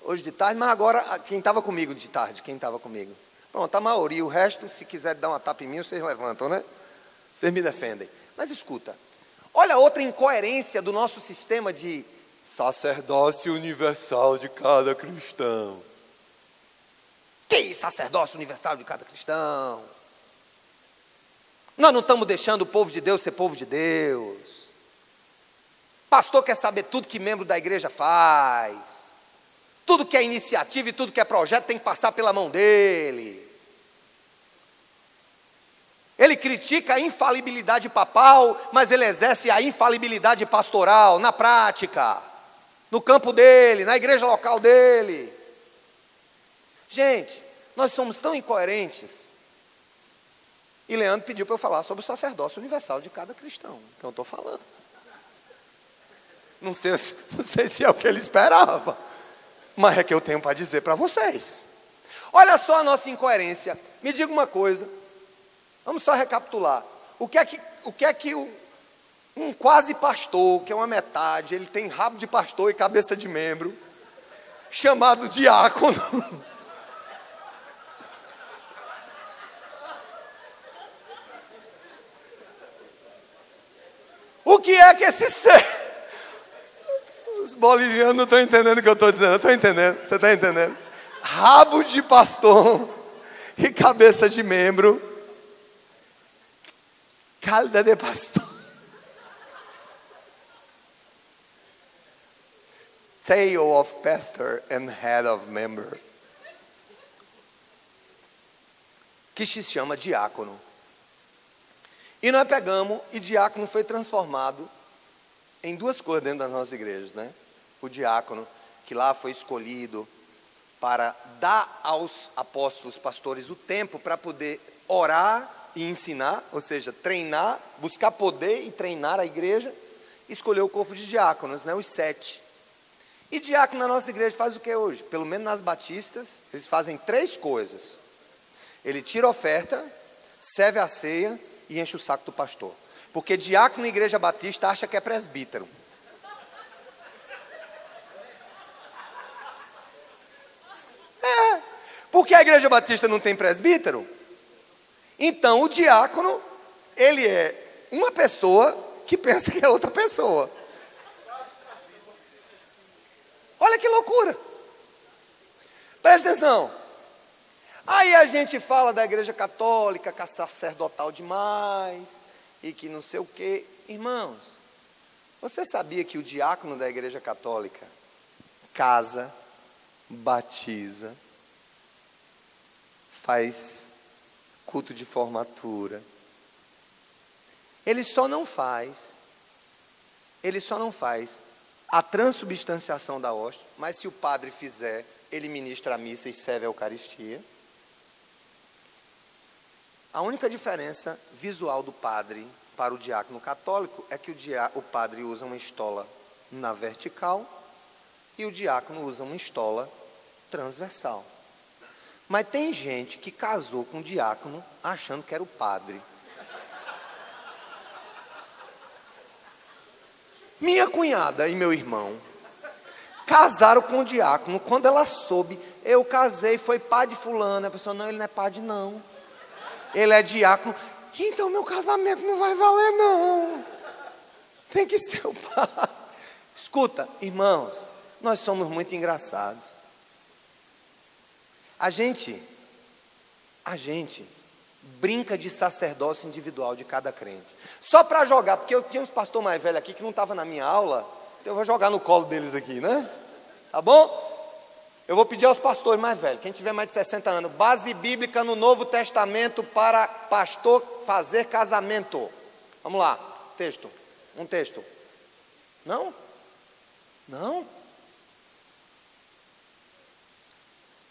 hoje de tarde, mas agora, quem estava comigo de tarde? Quem estava comigo? Pronto, a maioria, o resto, se quiser dar uma tapa em mim, vocês levantam, né? Vocês me defendem. Mas escuta, olha outra incoerência do nosso sistema de sacerdócio universal de cada cristão. Que sacerdócio universal de cada cristão? Nós não estamos deixando o povo de Deus ser povo de Deus. Pastor quer saber tudo que membro da igreja faz. Tudo que é iniciativa e tudo que é projeto tem que passar pela mão dele. Ele critica a infalibilidade papal, mas ele exerce a infalibilidade pastoral na prática, no campo dele, na igreja local dele. Gente, nós somos tão incoerentes. E Leandro pediu para eu falar sobre o sacerdócio universal de cada cristão. Então eu estou falando. Não sei se é o que ele esperava, mas é que eu tenho para dizer para vocês. Olha só a nossa incoerência. Me diga uma coisa. Vamos só recapitular. O que é que um quase pastor, que é uma metade, ele tem rabo de pastor e cabeça de membro, chamado diácono. O que é que esse ser... Os bolivianos não estão entendendo o que eu estou dizendo. Eu estou entendendo, você está entendendo? Rabo de pastor e cabeça de membro. Calda de pastor. Tail of pastor and head of member. Que se chama diácono. E nós pegamos, e diácono foi transformado em 2 coisas dentro das nossas igrejas, né? O diácono, que lá foi escolhido para dar aos apóstolos, pastores, o tempo para poder orar e ensinar, ou seja, treinar, buscar poder e treinar a igreja, escolheu o corpo de diáconos, né? Os 7. E diácono na nossa igreja faz o que hoje? Pelo menos nas batistas, eles fazem 3 coisas. Ele tira a oferta, serve a ceia e enche o saco do pastor. Porque diácono na igreja batista acha que é presbítero. Porque a igreja batista não tem presbítero? Então o diácono, ele é uma pessoa que pensa que é outra pessoa. Olha que loucura. Presta atenção. Aí a gente fala da igreja católica, que é sacerdotal demais, e que não sei o quê. Irmãos, você sabia que o diácono da igreja católica casa, batiza, faz culto de formatura? Ele só não faz a transubstanciação da hóstia, mas se o padre fizer, ele ministra a missa e serve a Eucaristia. A única diferença visual do padre para o diácono católico é que o padre usa uma estola na vertical e o diácono usa uma estola transversal. Mas tem gente que casou com o diácono achando que era o padre. Minha cunhada e meu irmão casaram com o diácono. Quando ela soube, eu casei, foi padre fulano. A pessoa, não, ele não é padre não. Ele é diácono. Então meu casamento não vai valer não. Tem que ser o padre. Escuta, irmãos, nós somos muito engraçados. A gente brinca de sacerdócio individual de cada crente. Só para jogar, porque eu tinha uns pastores mais velhos aqui que não estavam na minha aula, então eu vou jogar no colo deles aqui, né? Tá bom? Eu vou pedir aos pastores mais velhos, quem tiver mais de 60 anos, base bíblica no Novo Testamento para pastor fazer casamento. Vamos lá, texto. Um texto. Não? Não?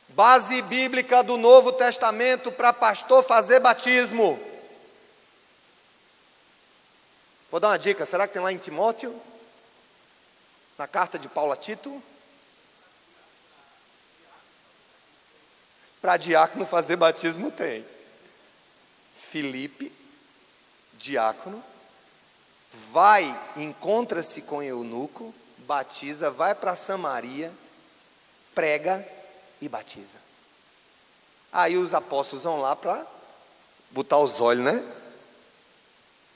Base bíblica do Novo Testamento para pastor fazer batismo. Vou dar uma dica, será que tem lá em Timóteo? Na carta de Paulo a Tito? Para diácono fazer batismo tem. Filipe, diácono, vai, encontra-se com eunuco, batiza, vai para Samaria, prega e batiza. Aí os apóstolos vão lá para botar os olhos, né?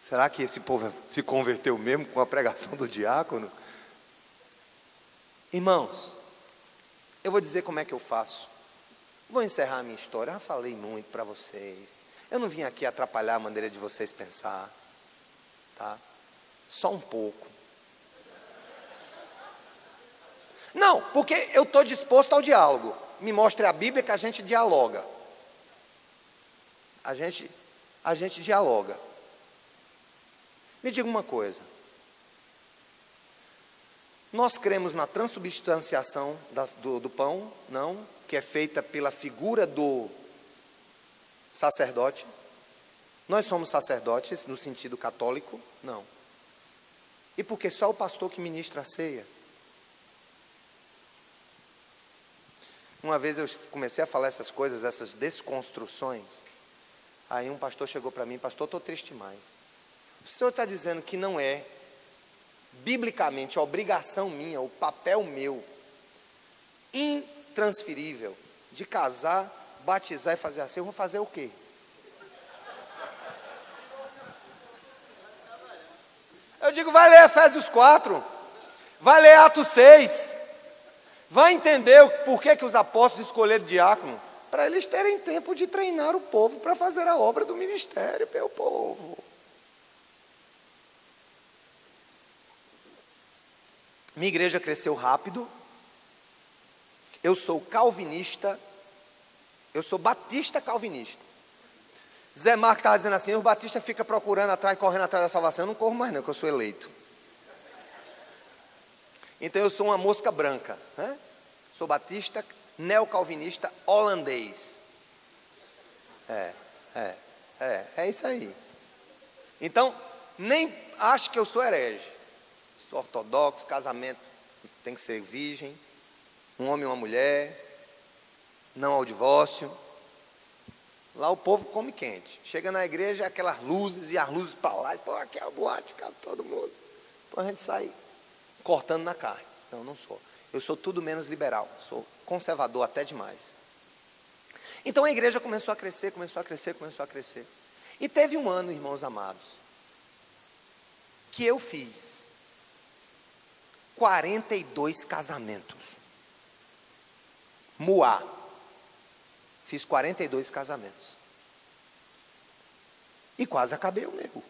Será que esse povo se converteu mesmo com a pregação do diácono? Irmãos, eu vou dizer como é que eu faço. Vou encerrar a minha história. Eu já falei muito para vocês. Eu não vim aqui atrapalhar a maneira de vocês pensar, tá? Só um pouco. Não, porque eu estou disposto ao diálogo. Me mostre a Bíblia que a gente dialoga. A gente dialoga. Me diga uma coisa. Nós cremos na transubstanciação do pão? Não. Que é feita pela figura do sacerdote. Nós somos sacerdotes no sentido católico? Não. E por que só o pastor que ministra a ceia? Uma vez eu comecei a falar essas coisas, essas desconstruções. Aí um pastor chegou para mim, pastor, estou triste demais. O senhor está dizendo que não é, biblicamente, a obrigação minha, o papel meu, intransferível, de casar, batizar e fazer assim, eu vou fazer o quê? Eu digo, vai ler Efésios 4, vai ler Atos 6, vai entender por que os apóstolos escolheram diácono, para eles terem tempo de treinar o povo para fazer a obra do ministério pelo povo. Minha igreja cresceu rápido. Eu sou calvinista, eu sou batista calvinista. Zé Marco estava dizendo assim, os batistas ficam procurando atrás, correndo atrás da salvação. Eu não corro mais não, porque eu sou eleito. Então eu sou uma mosca branca, né? Sou batista, neocalvinista, holandês. É isso aí. Então, nem acho que eu sou herege. Sou ortodoxo, casamento tem que ser virgem, um homem e uma mulher, não ao divórcio, Lá o povo come quente. Chega na igreja, aquelas luzes e as luzes para lá. Pô, aqui é a boate, cabe todo mundo. Depois a gente sai cortando na carne. Não, não sou. Eu sou tudo menos liberal. Sou conservador até demais. Então a igreja começou a crescer, começou a crescer, começou a crescer. E teve um ano, irmãos amados, que eu fiz 42 casamentos. Muá. Fiz 42 casamentos. E quase acabei o meu.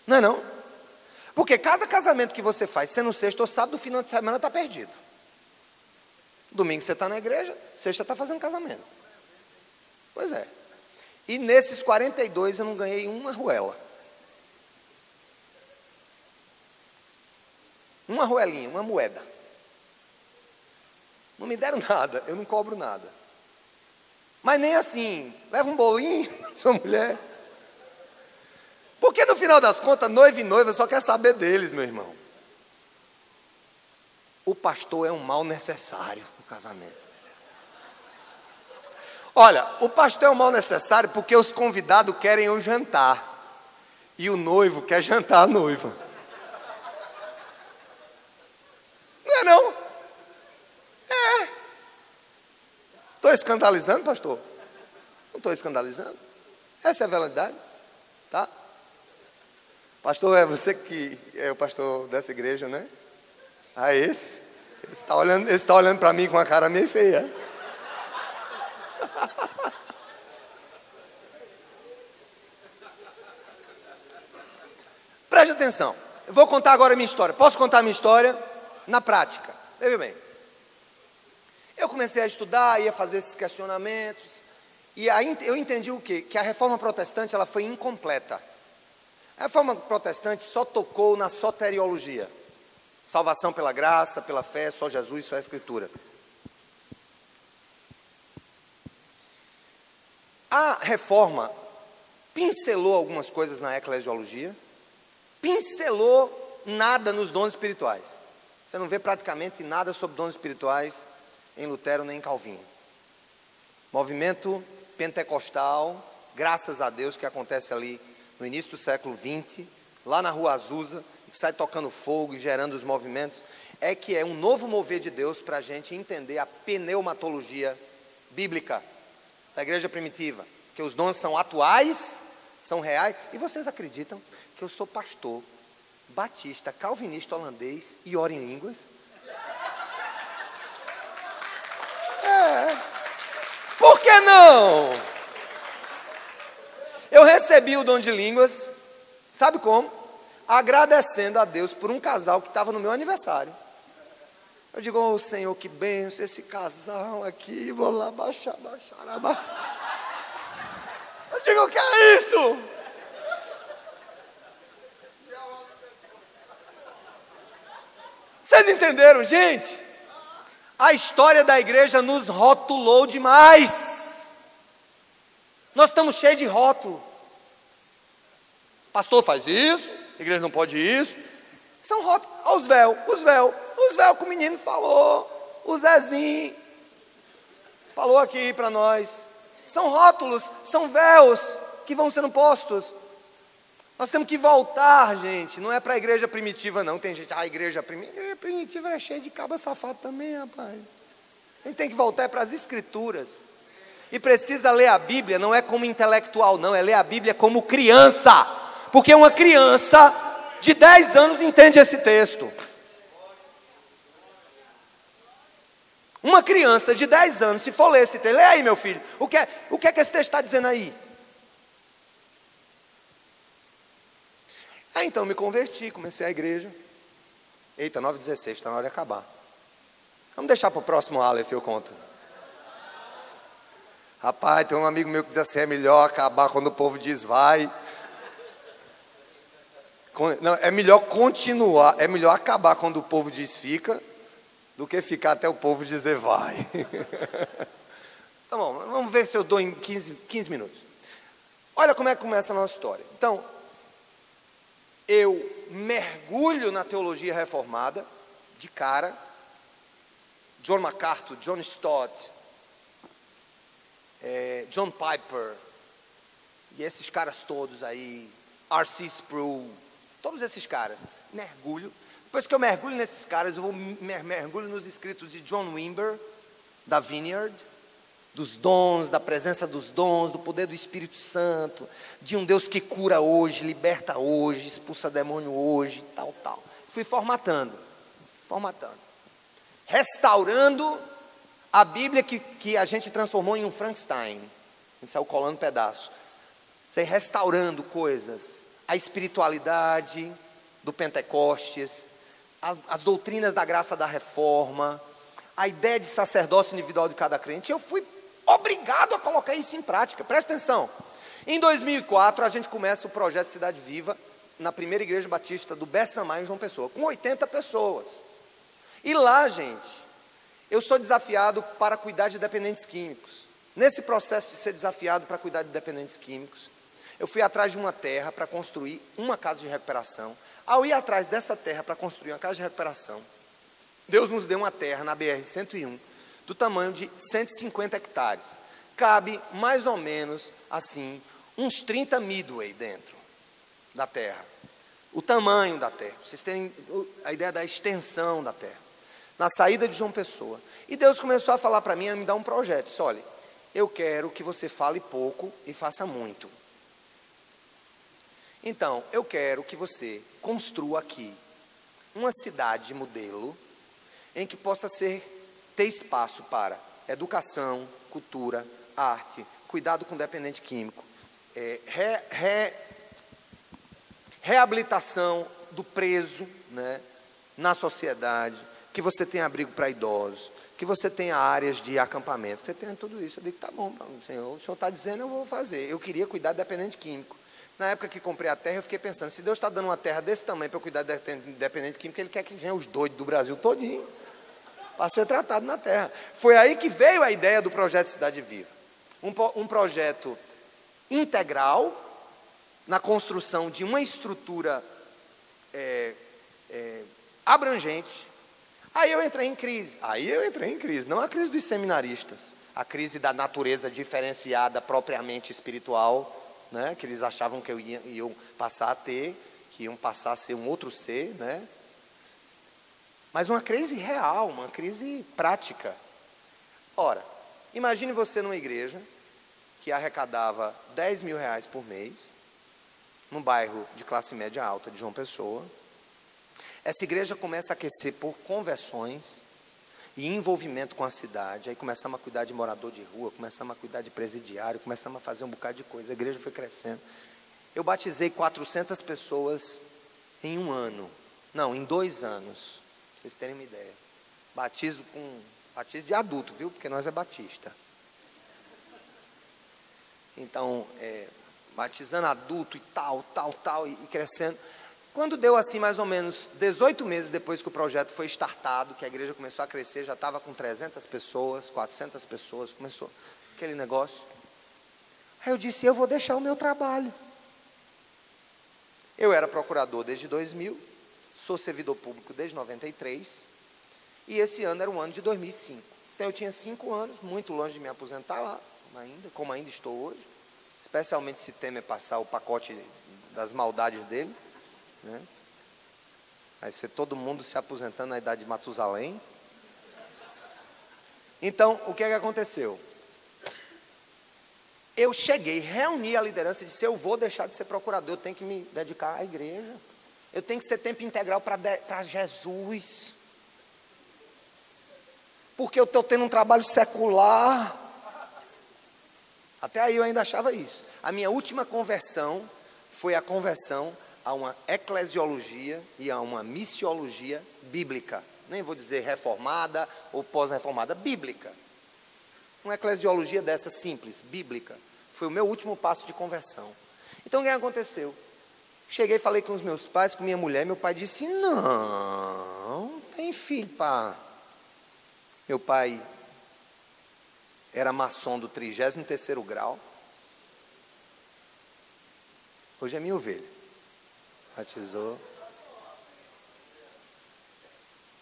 Não é não? Porque cada casamento que você faz, sendo sexta ou sábado, o final de semana está perdido. Domingo você está na igreja, sexta está fazendo casamento. Pois é. E nesses 42 eu não ganhei uma arruela. Uma arruelinha, uma moeda. Não me deram nada, eu não cobro nada. Mas nem assim, leva um bolinho, sua mulher. Porque no final das contas, noivo e noiva só quer saber deles, meu irmão. O pastor é um mal necessário no casamento. Olha, o pastor é um mal necessário porque os convidados querem o jantar. E o noivo quer jantar a noiva. Não é não? Estou escandalizando, pastor? Não estou escandalizando. Essa é a verdade, tá? Pastor, é você que é o pastor dessa igreja, né? Ah, esse? Esse está olhando para mim com uma cara meio feia. Preste atenção. Eu vou contar agora a minha história. Posso contar a minha história? Na prática. Veja bem. Eu comecei a estudar, ia fazer esses questionamentos, e aí eu entendi o quê? Que a reforma protestante ela foi incompleta. A reforma protestante só tocou na soteriologia. Salvação pela graça, pela fé, só Jesus, só a Escritura. A reforma pincelou algumas coisas na eclesiologia, pincelou nada nos dons espirituais. Você não vê praticamente nada sobre dons espirituais em Lutero nem em Calvino. Movimento pentecostal, graças a Deus, que acontece ali no início do século XX, lá na Rua Azusa, que sai tocando fogo e gerando os movimentos, é que é um novo mover de Deus para a gente entender a pneumatologia bíblica da igreja primitiva, que os dons são atuais, são reais. E vocês acreditam que eu sou pastor batista, calvinista holandês e oro em línguas? Por que não? Eu recebi o dom de línguas, sabe como? Agradecendo a Deus por um casal que estava no meu aniversário. Eu digo, oh Senhor, que bênção esse casal aqui, vou lá baixar. Eu digo, o que é isso? Vocês entenderam, gente? A história da igreja nos rotulou demais. Nós estamos cheios de rótulo. Pastor faz isso, a igreja não pode isso. São rótulos. Os véus que o menino falou, o Zezinho falou aqui para nós. São rótulos, são véus que vão sendo postos. Nós temos que voltar, gente. Não é para a igreja primitiva, não. Tem gente, a igreja primitiva é cheia de cabra safado também, rapaz. A gente tem que voltar para as escrituras. E precisa ler a Bíblia, não é como intelectual, não. É ler a Bíblia como criança. Porque uma criança de 10 anos entende esse texto. Uma criança de 10 anos, se for ler esse texto, lê aí, meu filho. O que é que esse texto está dizendo aí? Aí então me converti, comecei a igreja. Eita, 9h16, está na hora de acabar. Vamos deixar para o próximo Aleph, eu conto. Rapaz, tem um amigo meu que diz assim, é melhor acabar quando o povo diz vai. Não, é melhor continuar, é melhor acabar quando o povo diz fica, do que ficar até o povo dizer vai. Tá bom, vamos ver se eu dou em 15 minutos. Olha como é que começa a nossa história. Então, eu mergulho na teologia reformada, de cara. John MacArthur, John Stott, John Piper, e esses caras todos aí, R.C. Sproul, todos esses caras, mergulho. Depois que eu mergulho nesses caras, eu vou mergulho nos escritos de John Wimber, da Vineyard, dos dons, da presença dos dons, do poder do Espírito Santo, de um Deus que cura hoje, liberta hoje, expulsa demônio hoje, tal. Fui formatando, restaurando a Bíblia que a gente transformou em um Frankenstein, a gente saiu colando pedaço, restaurando coisas, a espiritualidade do Pentecostes, as doutrinas da graça da reforma, a ideia de sacerdócio individual de cada crente. Eu fui obrigado a colocar isso em prática. Presta atenção, em 2004 a gente começa o projeto Cidade Viva, na primeira igreja batista do Bessamá, em João Pessoa, com 80 pessoas, e lá, gente, eu sou desafiado para cuidar de dependentes químicos. Nesse processo de ser desafiado para cuidar de dependentes químicos, eu fui atrás de uma terra para construir uma casa de recuperação. Ao ir atrás dessa terra para construir uma casa de recuperação, Deus nos deu uma terra na BR-101, do tamanho de 150 hectares. Cabe mais ou menos assim, uns 30 Midway dentro da terra. O tamanho da terra, vocês terem a ideia da extensão da terra. Na saída de João Pessoa. E Deus começou a falar para mim, a me dar um projeto. Disse, olha, eu quero que você fale pouco e faça muito. Então, eu quero que você construa aqui uma cidade modelo em que possa ter espaço para educação, cultura, arte, cuidado com dependente químico, reabilitação do preso, né, na sociedade, que você tenha abrigo para idosos, que você tenha áreas de acampamento, que você tenha tudo isso. Eu digo, tá bom, Senhor, o Senhor está dizendo, eu vou fazer. Eu queria cuidar de dependente químico. Na época que comprei a terra, eu fiquei pensando, se Deus está dando uma terra desse tamanho para eu cuidar de dependente químico, Ele quer que venham os doidos do Brasil todinho para ser tratado na terra. Foi aí que veio a ideia do projeto Cidade Viva. Um projeto integral, na construção de uma estrutura abrangente. Aí eu entrei em crise, não a crise dos seminaristas, a crise da natureza diferenciada propriamente espiritual, né, que eles achavam que iam passar a ter, que iam passar a ser um outro ser, né? Mas uma crise real, uma crise prática. Ora, imagine você numa igreja que arrecadava 10 mil reais por mês, num bairro de classe média alta de João Pessoa. Essa igreja começa a aquecer por conversões e envolvimento com a cidade. Aí começamos a cuidar de morador de rua, começamos a cuidar de presidiário, começamos a fazer um bocado de coisa. A igreja foi crescendo. Eu batizei 400 pessoas em um ano. Não, em 2 anos. Pra vocês terem uma ideia. Batismo de adulto, viu? Porque nós é batista. Então, batizando adulto e tal, e crescendo. Quando deu assim mais ou menos 18 meses depois que o projeto foi startado, que a igreja começou a crescer, já estava com 300 pessoas, 400 pessoas, começou aquele negócio. Aí eu disse, eu vou deixar o meu trabalho. Eu era procurador desde 2000, sou servidor público desde 93, e esse ano era o ano de 2005. Então eu tinha 5 anos, muito longe de me aposentar lá, como ainda estou hoje, especialmente se Temer passar o pacote das maldades dele, né? Vai ser todo mundo se aposentando na idade de Matusalém. Então, o que é que aconteceu? Eu cheguei, reuni a liderança e disse, eu vou deixar de ser procurador, eu tenho que me dedicar à igreja. Eu tenho que ser tempo integral para Jesus. Porque eu estou tendo um trabalho secular. Até aí eu ainda achava isso. A minha última conversão foi a conversão a uma eclesiologia e a uma missiologia bíblica. Nem vou dizer reformada ou pós-reformada, bíblica. Uma eclesiologia dessa simples, bíblica. Foi o meu último passo de conversão. Então o que aconteceu? Cheguei e falei com os meus pais, com minha mulher. Meu pai disse, não tem filho, pá. Meu pai era maçom do 33º grau. Hoje é minha ovelha. Batizou.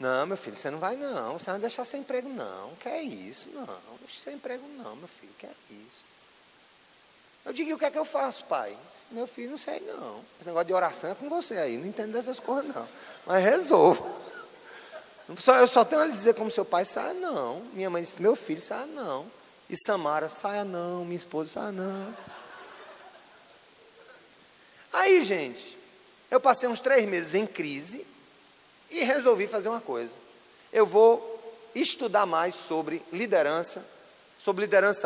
Não, meu filho, você não vai não, você não vai deixar seu emprego não, que é isso, não, deixa seu emprego não, meu filho, que é isso. Eu digo, e o que é que eu faço, pai? Meu filho, não sei não, esse negócio de oração é com você aí, não entendo dessas coisas não, mas resolvo. Eu só tenho a lhe dizer como seu pai, saia não. Minha mãe disse, meu filho, saia não. E Samara, saia não, minha esposa, saia não. Aí, gente, eu passei uns 3 meses em crise e resolvi fazer uma coisa. Eu vou estudar mais sobre liderança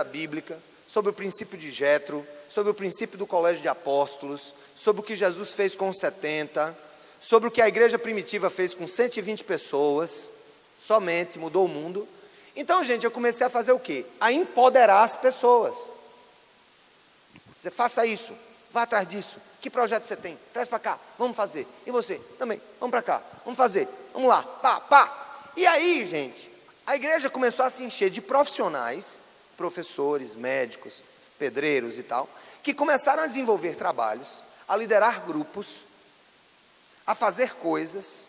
bíblica, sobre o princípio de Jetro, sobre o princípio do colégio de apóstolos, sobre o que Jesus fez com os 70, sobre o que a igreja primitiva fez com 120 pessoas, somente mudou o mundo. Então, gente, eu comecei a fazer o quê? A empoderar as pessoas. Você faça isso, vá atrás disso. Que projeto você tem? Traz para cá, vamos fazer. E você? Também, vamos para cá, vamos fazer. Vamos lá, pá, pá. E aí, gente, a igreja começou a se encher de profissionais, professores, médicos, pedreiros e tal, que começaram a desenvolver trabalhos, a liderar grupos, a fazer coisas.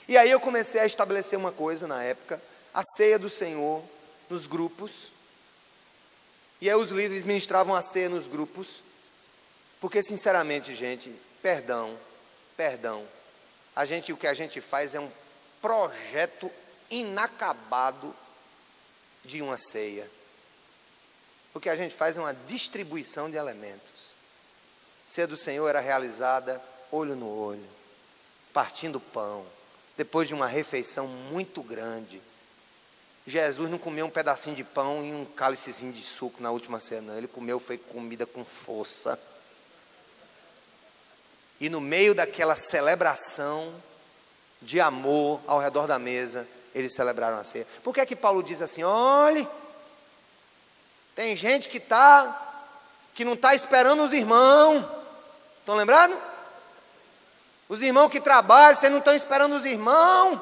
E aí eu comecei a estabelecer uma coisa na época, a ceia do Senhor nos grupos. E aí os líderes ministravam a ceia nos grupos, porque sinceramente, gente, perdão, o que a gente faz é um projeto inacabado de uma ceia. O que a gente faz é uma distribuição de elementos. A ceia do Senhor era realizada olho no olho, partindo pão, depois de uma refeição muito grande. Jesus não comeu um pedacinho de pão e um cálicezinho de suco na última ceia, não. Ele comeu, foi comida com força. E no meio daquela celebração de amor ao redor da mesa, eles celebraram a ceia. Por que é que Paulo diz assim, olhe, tem gente que não está esperando os irmãos. Estão lembrados? Os irmãos que trabalham, vocês não estão esperando os irmãos.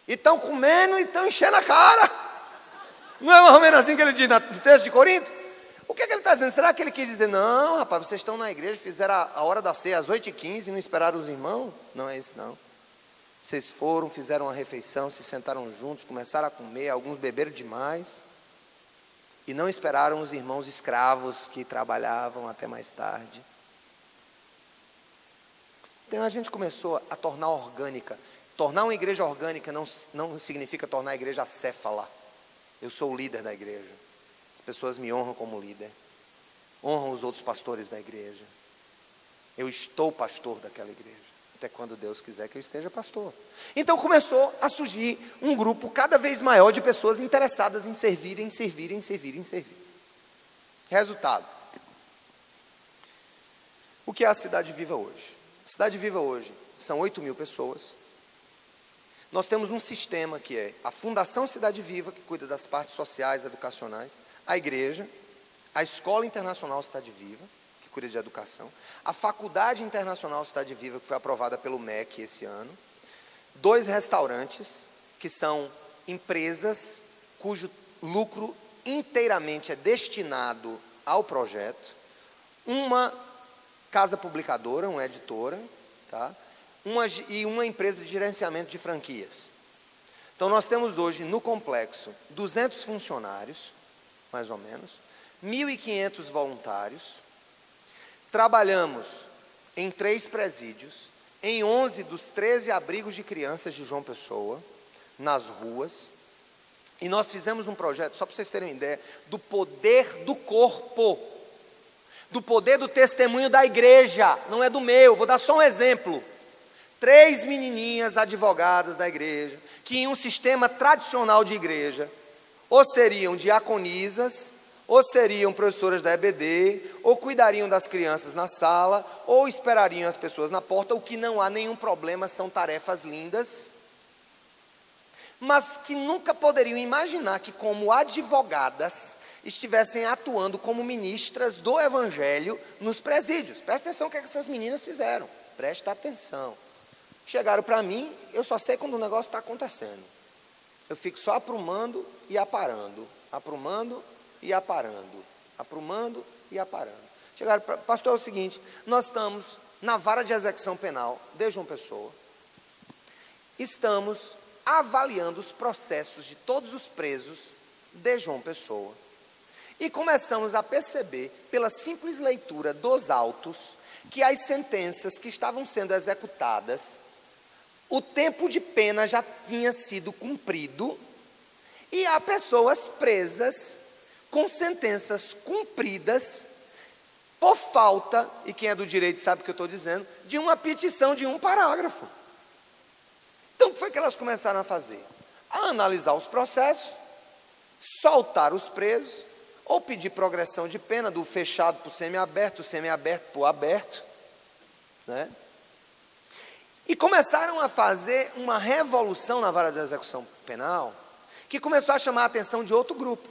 E estão comendo e estão enchendo a cara. Não é mais ou menos assim que ele diz no texto de Corinto? O que é que ele está dizendo? Será que ele quis dizer, não, rapaz, vocês estão na igreja, fizeram a hora da ceia às 8h15 e não esperaram os irmãos? Não é isso não. Vocês foram, fizeram uma refeição, se sentaram juntos, começaram a comer, alguns beberam demais. E não esperaram os irmãos escravos que trabalhavam até mais tarde. Então a gente começou a tornar orgânica. Tornar uma igreja orgânica não significa tornar a igreja acéfala. Eu sou o líder da igreja. As pessoas me honram como líder. Honram os outros pastores da igreja. Eu estou pastor daquela igreja. Até quando Deus quiser que eu esteja pastor. Então começou a surgir um grupo cada vez maior de pessoas interessadas em servir. Resultado. O que é a Cidade Viva hoje? A Cidade Viva hoje são 8.000 pessoas. Nós temos um sistema que é a Fundação Cidade Viva, que cuida das partes sociais, educacionais, a igreja, a Escola Internacional Cidade Viva, que cuida de educação, a Faculdade Internacional Cidade Viva, que foi aprovada pelo MEC esse ano, 2 restaurantes, que são empresas cujo lucro inteiramente é destinado ao projeto, uma casa publicadora, uma editora, tá? E uma empresa de gerenciamento de franquias. Então nós temos hoje no complexo 200 funcionários, mais ou menos, 1.500 voluntários, trabalhamos em 3 presídios, em 11 dos 13 abrigos de crianças de João Pessoa, nas ruas, e nós fizemos um projeto, só para vocês terem uma ideia, do poder do corpo, do poder do testemunho da igreja, não é do meu, vou dar só um exemplo. 3 menininhas advogadas da igreja, que em um sistema tradicional de igreja, ou seriam diaconisas, ou seriam professoras da EBD, ou cuidariam das crianças na sala, ou esperariam as pessoas na porta, o que não há nenhum problema, são tarefas lindas, mas que nunca poderiam imaginar que como advogadas estivessem atuando como ministras do evangelho nos presídios. Presta atenção no que essas meninas fizeram, presta atenção. Chegaram para mim, eu só sei quando o negócio está acontecendo. Eu fico só aprumando e aparando, aprumando e aparando, aprumando e aparando. Chegaram para pastor, é o seguinte, nós estamos na vara de execução penal de João Pessoa, estamos avaliando os processos de todos os presos de João Pessoa. E começamos a perceber, pela simples leitura dos autos, que as sentenças que estavam sendo executadas, o tempo de pena já tinha sido cumprido, e há pessoas presas com sentenças cumpridas por falta, e quem é do direito sabe o que eu estou dizendo, de uma petição de um parágrafo. Então, o que foi que elas começaram a fazer? A analisar os processos, soltar os presos, ou pedir progressão de pena do fechado para o semiaberto, do semiaberto para o aberto, né? E começaram a fazer uma revolução na vara da execução penal, que começou a chamar a atenção de outro grupo.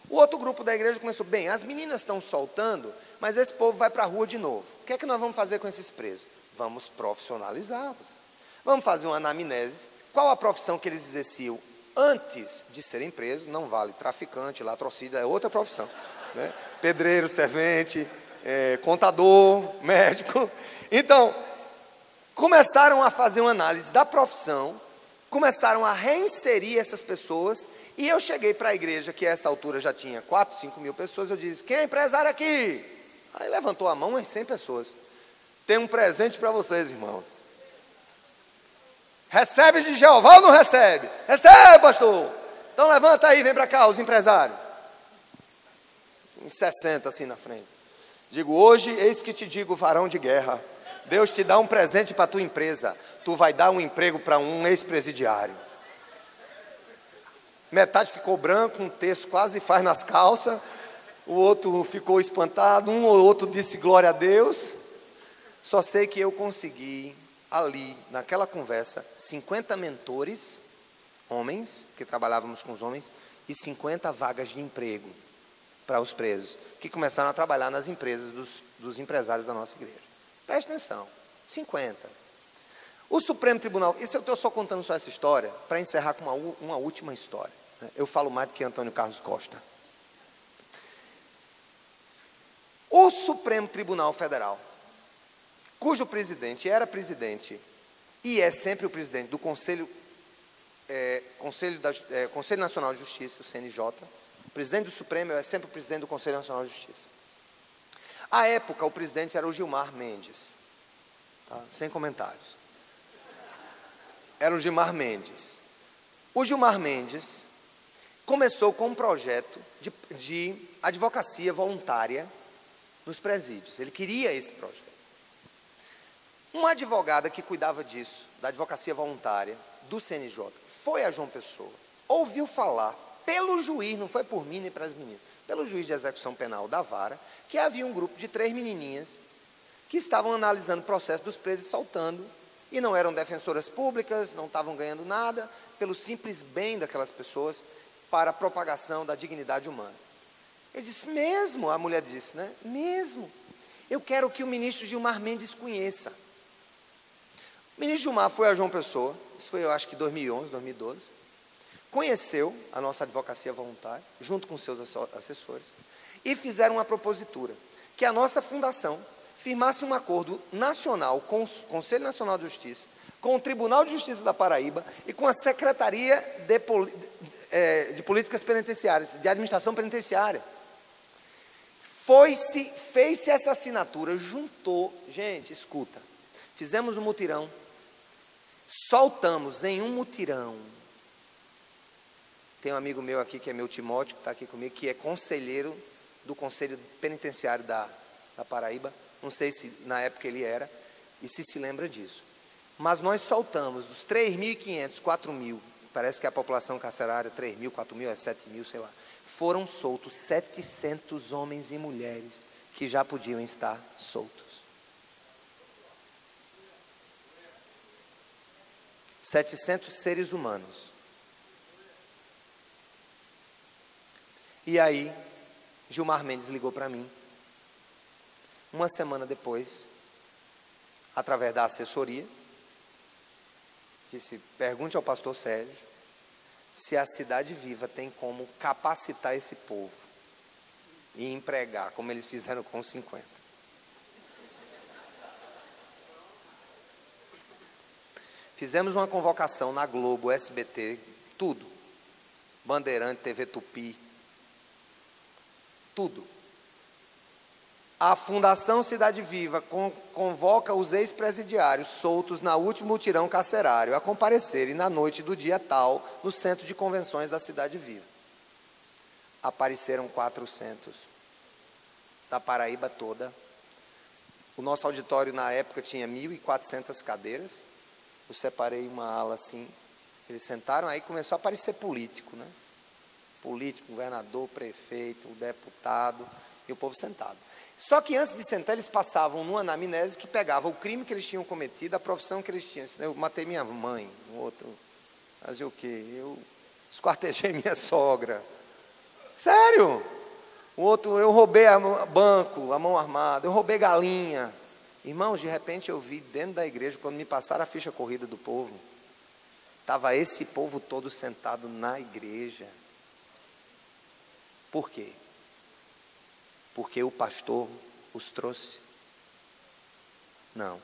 O outro grupo da igreja começou, bem, as meninas estão soltando, mas esse povo vai para a rua de novo. O que é que nós vamos fazer com esses presos? Vamos profissionalizá-los. Vamos fazer uma anamnese. Qual a profissão que eles exerciam antes de serem presos? Não vale traficante, latrocida, é outra profissão, né? Pedreiro, servente, contador, médico. Então, começaram a fazer uma análise da profissão, começaram a reinserir essas pessoas, e eu cheguei para a igreja, que a essa altura já tinha 4, 5 mil pessoas, eu disse, quem é empresário aqui? Aí levantou a mão, umas 100 pessoas. Tem um presente para vocês, irmãos. Recebe de Jeová ou não recebe? Recebe, pastor. Então levanta aí, vem para cá, os empresários. Uns 60 assim na frente. Digo, hoje, eis que te digo, varão de guerra. Deus te dá um presente para a tua empresa. Tu vai dar um emprego para um ex-presidiário. Metade ficou branco, um terço quase faz nas calças. O outro ficou espantado, um ou outro disse glória a Deus. Só sei que eu consegui ali, naquela conversa, 50 mentores, homens, que trabalhávamos com os homens, e 50 vagas de emprego para os presos, que começaram a trabalhar nas empresas dos empresários da nossa igreja. Preste atenção, 50. O Supremo Tribunal, isso eu estou só contando só essa história, para encerrar com uma última história. Eu falo mais do que Antônio Carlos Costa. O Supremo Tribunal Federal, cujo presidente era presidente e é sempre o presidente do Conselho Nacional de Justiça, o CNJ, o presidente do Supremo é sempre o presidente do Conselho Nacional de Justiça. À época, o presidente era o Gilmar Mendes, tá? Sem comentários. Era o Gilmar Mendes. O Gilmar Mendes começou com um projeto de advocacia voluntária nos presídios. Ele queria esse projeto. Uma advogada que cuidava disso, da advocacia voluntária, do CNJ, foi a João Pessoa, ouviu falar, pelo juiz, não foi por mim nem para as meninas, pelo juiz de execução penal da vara, que havia um grupo de 3 menininhas que estavam analisando o processo dos presos e soltando, e não eram defensoras públicas, não estavam ganhando nada, pelo simples bem daquelas pessoas, para a propagação da dignidade humana. Ele disse, mesmo, a mulher disse, né? Mesmo, eu quero que o ministro Gilmar Mendes conheça. O ministro Gilmar foi a João Pessoa, isso foi eu acho que 2011, 2012, conheceu a nossa advocacia voluntária, junto com seus assessores, e fizeram uma propositura, que a nossa fundação firmasse um acordo nacional com o Conselho Nacional de Justiça, com o Tribunal de Justiça da Paraíba e com a Secretaria de Políticas Penitenciárias, de Administração Penitenciária. Fez-se essa assinatura, juntou, gente, escuta, fizemos um mutirão, soltamos em um mutirão. Tem um amigo meu aqui, que é meu Timóteo, que está aqui comigo, que é conselheiro do Conselho Penitenciário da Paraíba. Não sei se na época ele era, e se lembra disso. Mas nós soltamos dos 3.500, 4.000, parece que a população carcerária, 3.000, 4.000, 7.000, sei lá. Foram soltos 700 homens e mulheres que já podiam estar soltos. 700 seres humanos. E aí, Gilmar Mendes ligou para mim, uma semana depois, através da assessoria, disse, pergunte ao pastor Sérgio se a Cidade Viva tem como capacitar esse povo e empregar, como eles fizeram com os 50. Fizemos uma convocação na Globo, SBT, tudo. Bandeirante, TV Tupi, tudo. A Fundação Cidade Viva convoca os ex-presidiários soltos na último mutirão carcerário a comparecerem na noite do dia tal no Centro de Convenções da Cidade Viva. Apareceram 400, da Paraíba toda. O nosso auditório na época tinha 1.400 cadeiras. Eu separei uma ala assim, eles sentaram, aí começou a aparecer político, né? Político, governador, prefeito, deputado, e o povo sentado. Só que antes de sentar, eles passavam numa anamnese que pegava o crime que eles tinham cometido, a profissão que eles tinham. Eu matei minha mãe, o outro fazia o quê? Eu esquartejei minha sogra. Sério? O outro, eu roubei banco, a mão armada, eu roubei galinha. Irmãos, de repente eu vi dentro da igreja, quando me passaram a ficha corrida do povo, estava esse povo todo sentado na igreja. Por quê? Porque o pastor os trouxe? Não,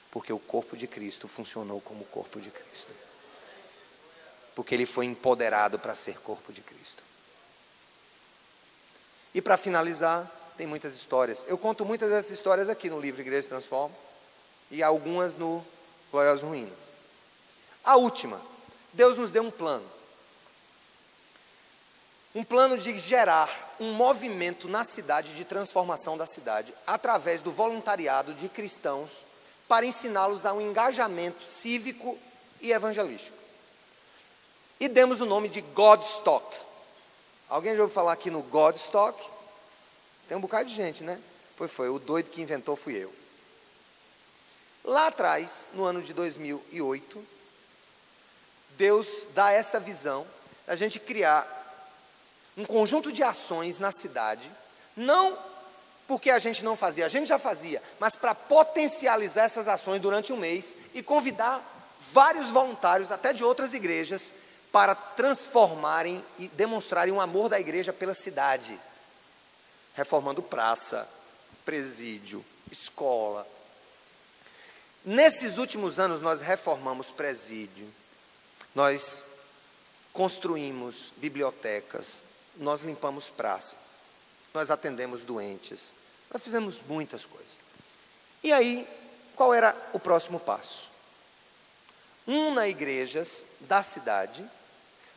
porque o corpo de Cristo funcionou como o corpo de Cristo. Porque ele foi empoderado para ser corpo de Cristo. E para finalizar, tem muitas histórias. Eu conto muitas dessas histórias aqui no livro Igreja Transforma e algumas no Glórias Ruínas. A última, Deus nos deu um plano. Um plano de gerar um movimento na cidade, de transformação da cidade, através do voluntariado de cristãos, para ensiná-los a um engajamento cívico e evangelístico. E demos o nome de Godstock. Alguém já ouviu falar aqui no Godstock? Tem um bocado de gente, né? Pois foi, o doido que inventou fui eu. Lá atrás, no ano de 2008, Deus dá essa visão, a gente criar um conjunto de ações na cidade, não porque a gente não fazia, a gente já fazia, mas para potencializar essas ações durante um mês e convidar vários voluntários, até de outras igrejas, para transformarem e demonstrarem o amor da igreja pela cidade, reformando praça, presídio, escola. Nesses últimos anos nós reformamos presídio, nós construímos bibliotecas, nós limpamos praças, nós atendemos doentes, nós fizemos muitas coisas. E aí, qual era o próximo passo? Una igrejas da cidade,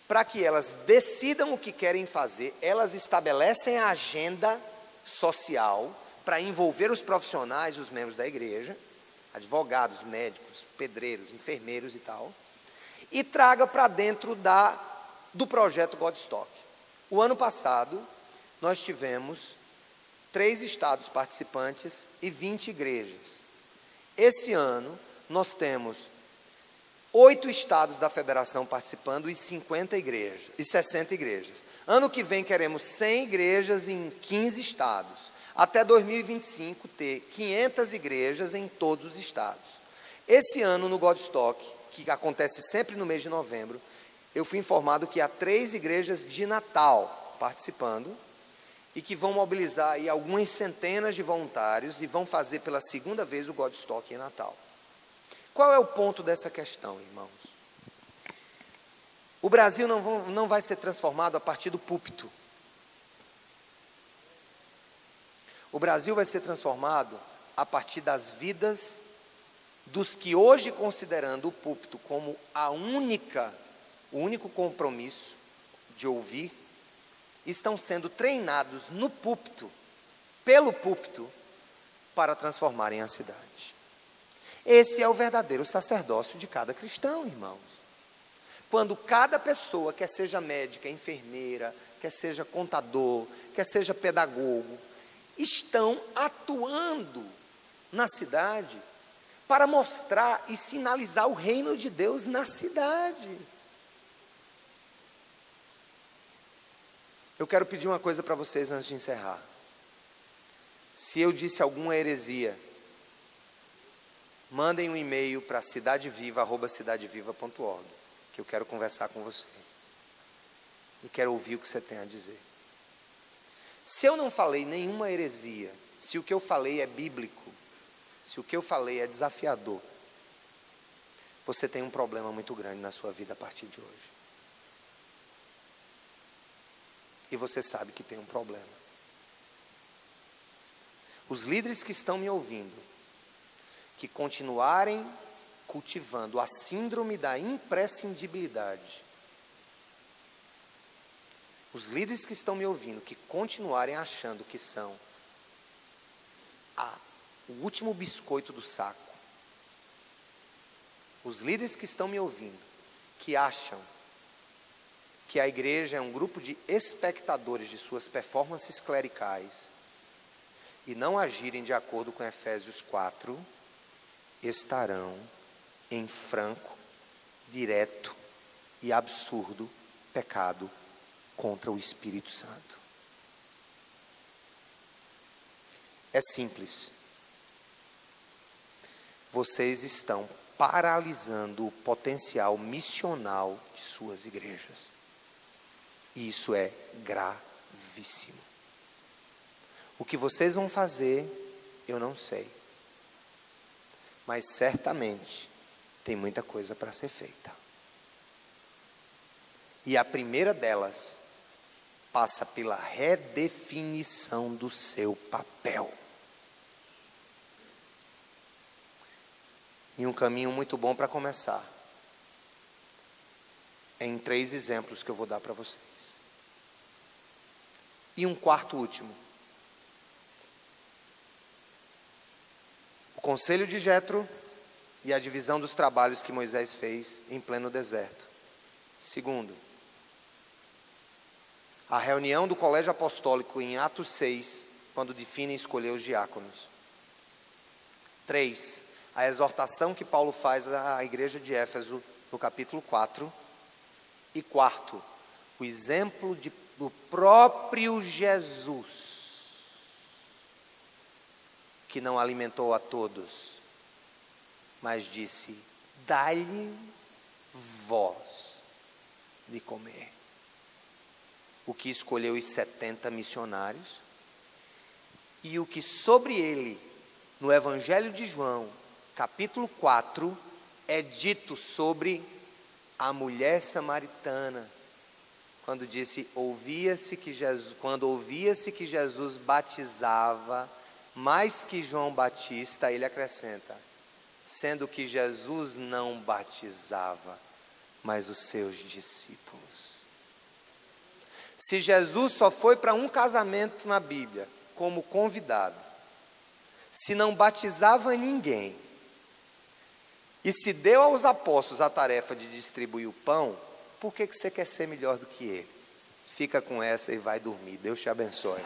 para que elas decidam o que querem fazer, elas estabelecem a agenda social para envolver os profissionais, os membros da igreja, advogados, médicos, pedreiros, enfermeiros e tal, e traga para dentro do projeto Godstock. O ano passado, nós tivemos 3 estados participantes e 20 igrejas. Esse ano, nós temos 8 estados da federação participando e 50 igrejas, e 60 igrejas. Ano que vem, queremos 100 igrejas em 15 estados. Até 2025, ter 500 igrejas em todos os estados. Esse ano, no Godstock, que acontece sempre no mês de novembro, eu fui informado que há 3 igrejas de Natal participando e que vão mobilizar aí algumas centenas de voluntários e vão fazer pela segunda vez o Godstock em Natal. Qual é o ponto dessa questão, irmãos? O Brasil não vai ser transformado a partir do púlpito. O Brasil vai ser transformado a partir das vidas dos que hoje, considerando o púlpito como o único compromisso de ouvir, estão sendo treinados no púlpito, pelo púlpito, para transformarem a cidade. Esse é o verdadeiro sacerdócio de cada cristão, irmãos. Quando cada pessoa, quer seja médica, enfermeira, quer seja contador, quer seja pedagogo, estão atuando na cidade para mostrar e sinalizar o reino de Deus na cidade. Eu quero pedir uma coisa para vocês antes de encerrar. Se eu disse alguma heresia, mandem um e-mail para cidadeviva@cidadeviva.org, que eu quero conversar com você. E quero ouvir o que você tem a dizer. Se eu não falei nenhuma heresia, se o que eu falei é bíblico, se o que eu falei é desafiador, você tem um problema muito grande na sua vida a partir de hoje. E você sabe que tem um problema. Os líderes que estão me ouvindo, que continuarem cultivando a síndrome da imprescindibilidade, os líderes que estão me ouvindo, que continuarem achando que são o último biscoito do saco, os líderes que estão me ouvindo, que acham que a igreja é um grupo de espectadores de suas performances clericais e não agirem de acordo com Efésios 4, estarão em franco, direto e absurdo pecado contra o Espírito Santo. É simples. Vocês estão paralisando o potencial missional de suas igrejas. E isso é gravíssimo. O que vocês vão fazer, eu não sei. Mas certamente tem muita coisa para ser feita. E a primeira delas passa pela redefinição do seu papel. E um caminho muito bom para começar é em 3 exemplos que eu vou dar para vocês. E um quarto último. O conselho de Jetro e a divisão dos trabalhos que Moisés fez em pleno deserto. Segundo, a reunião do colégio apostólico em Atos 6, quando define e escolher os diáconos. 3, a exortação que Paulo faz à igreja de Éfeso no capítulo 4. E quarto, o exemplo do próprio Jesus, que não alimentou a todos, mas disse: dai-lhes vós de comer. O que escolheu os 70 missionários, e o que sobre ele, no Evangelho de João, capítulo 4, é dito sobre a mulher samaritana, quando disse, quando ouvia-se que Jesus batizava mais que João Batista, ele acrescenta, sendo que Jesus não batizava, mas os seus discípulos. Se Jesus só foi para um casamento na Bíblia como convidado, se não batizava ninguém, e se deu aos apóstolos a tarefa de distribuir o pão, por que você quer ser melhor do que ele? Fica com essa e vai dormir. Deus te abençoe.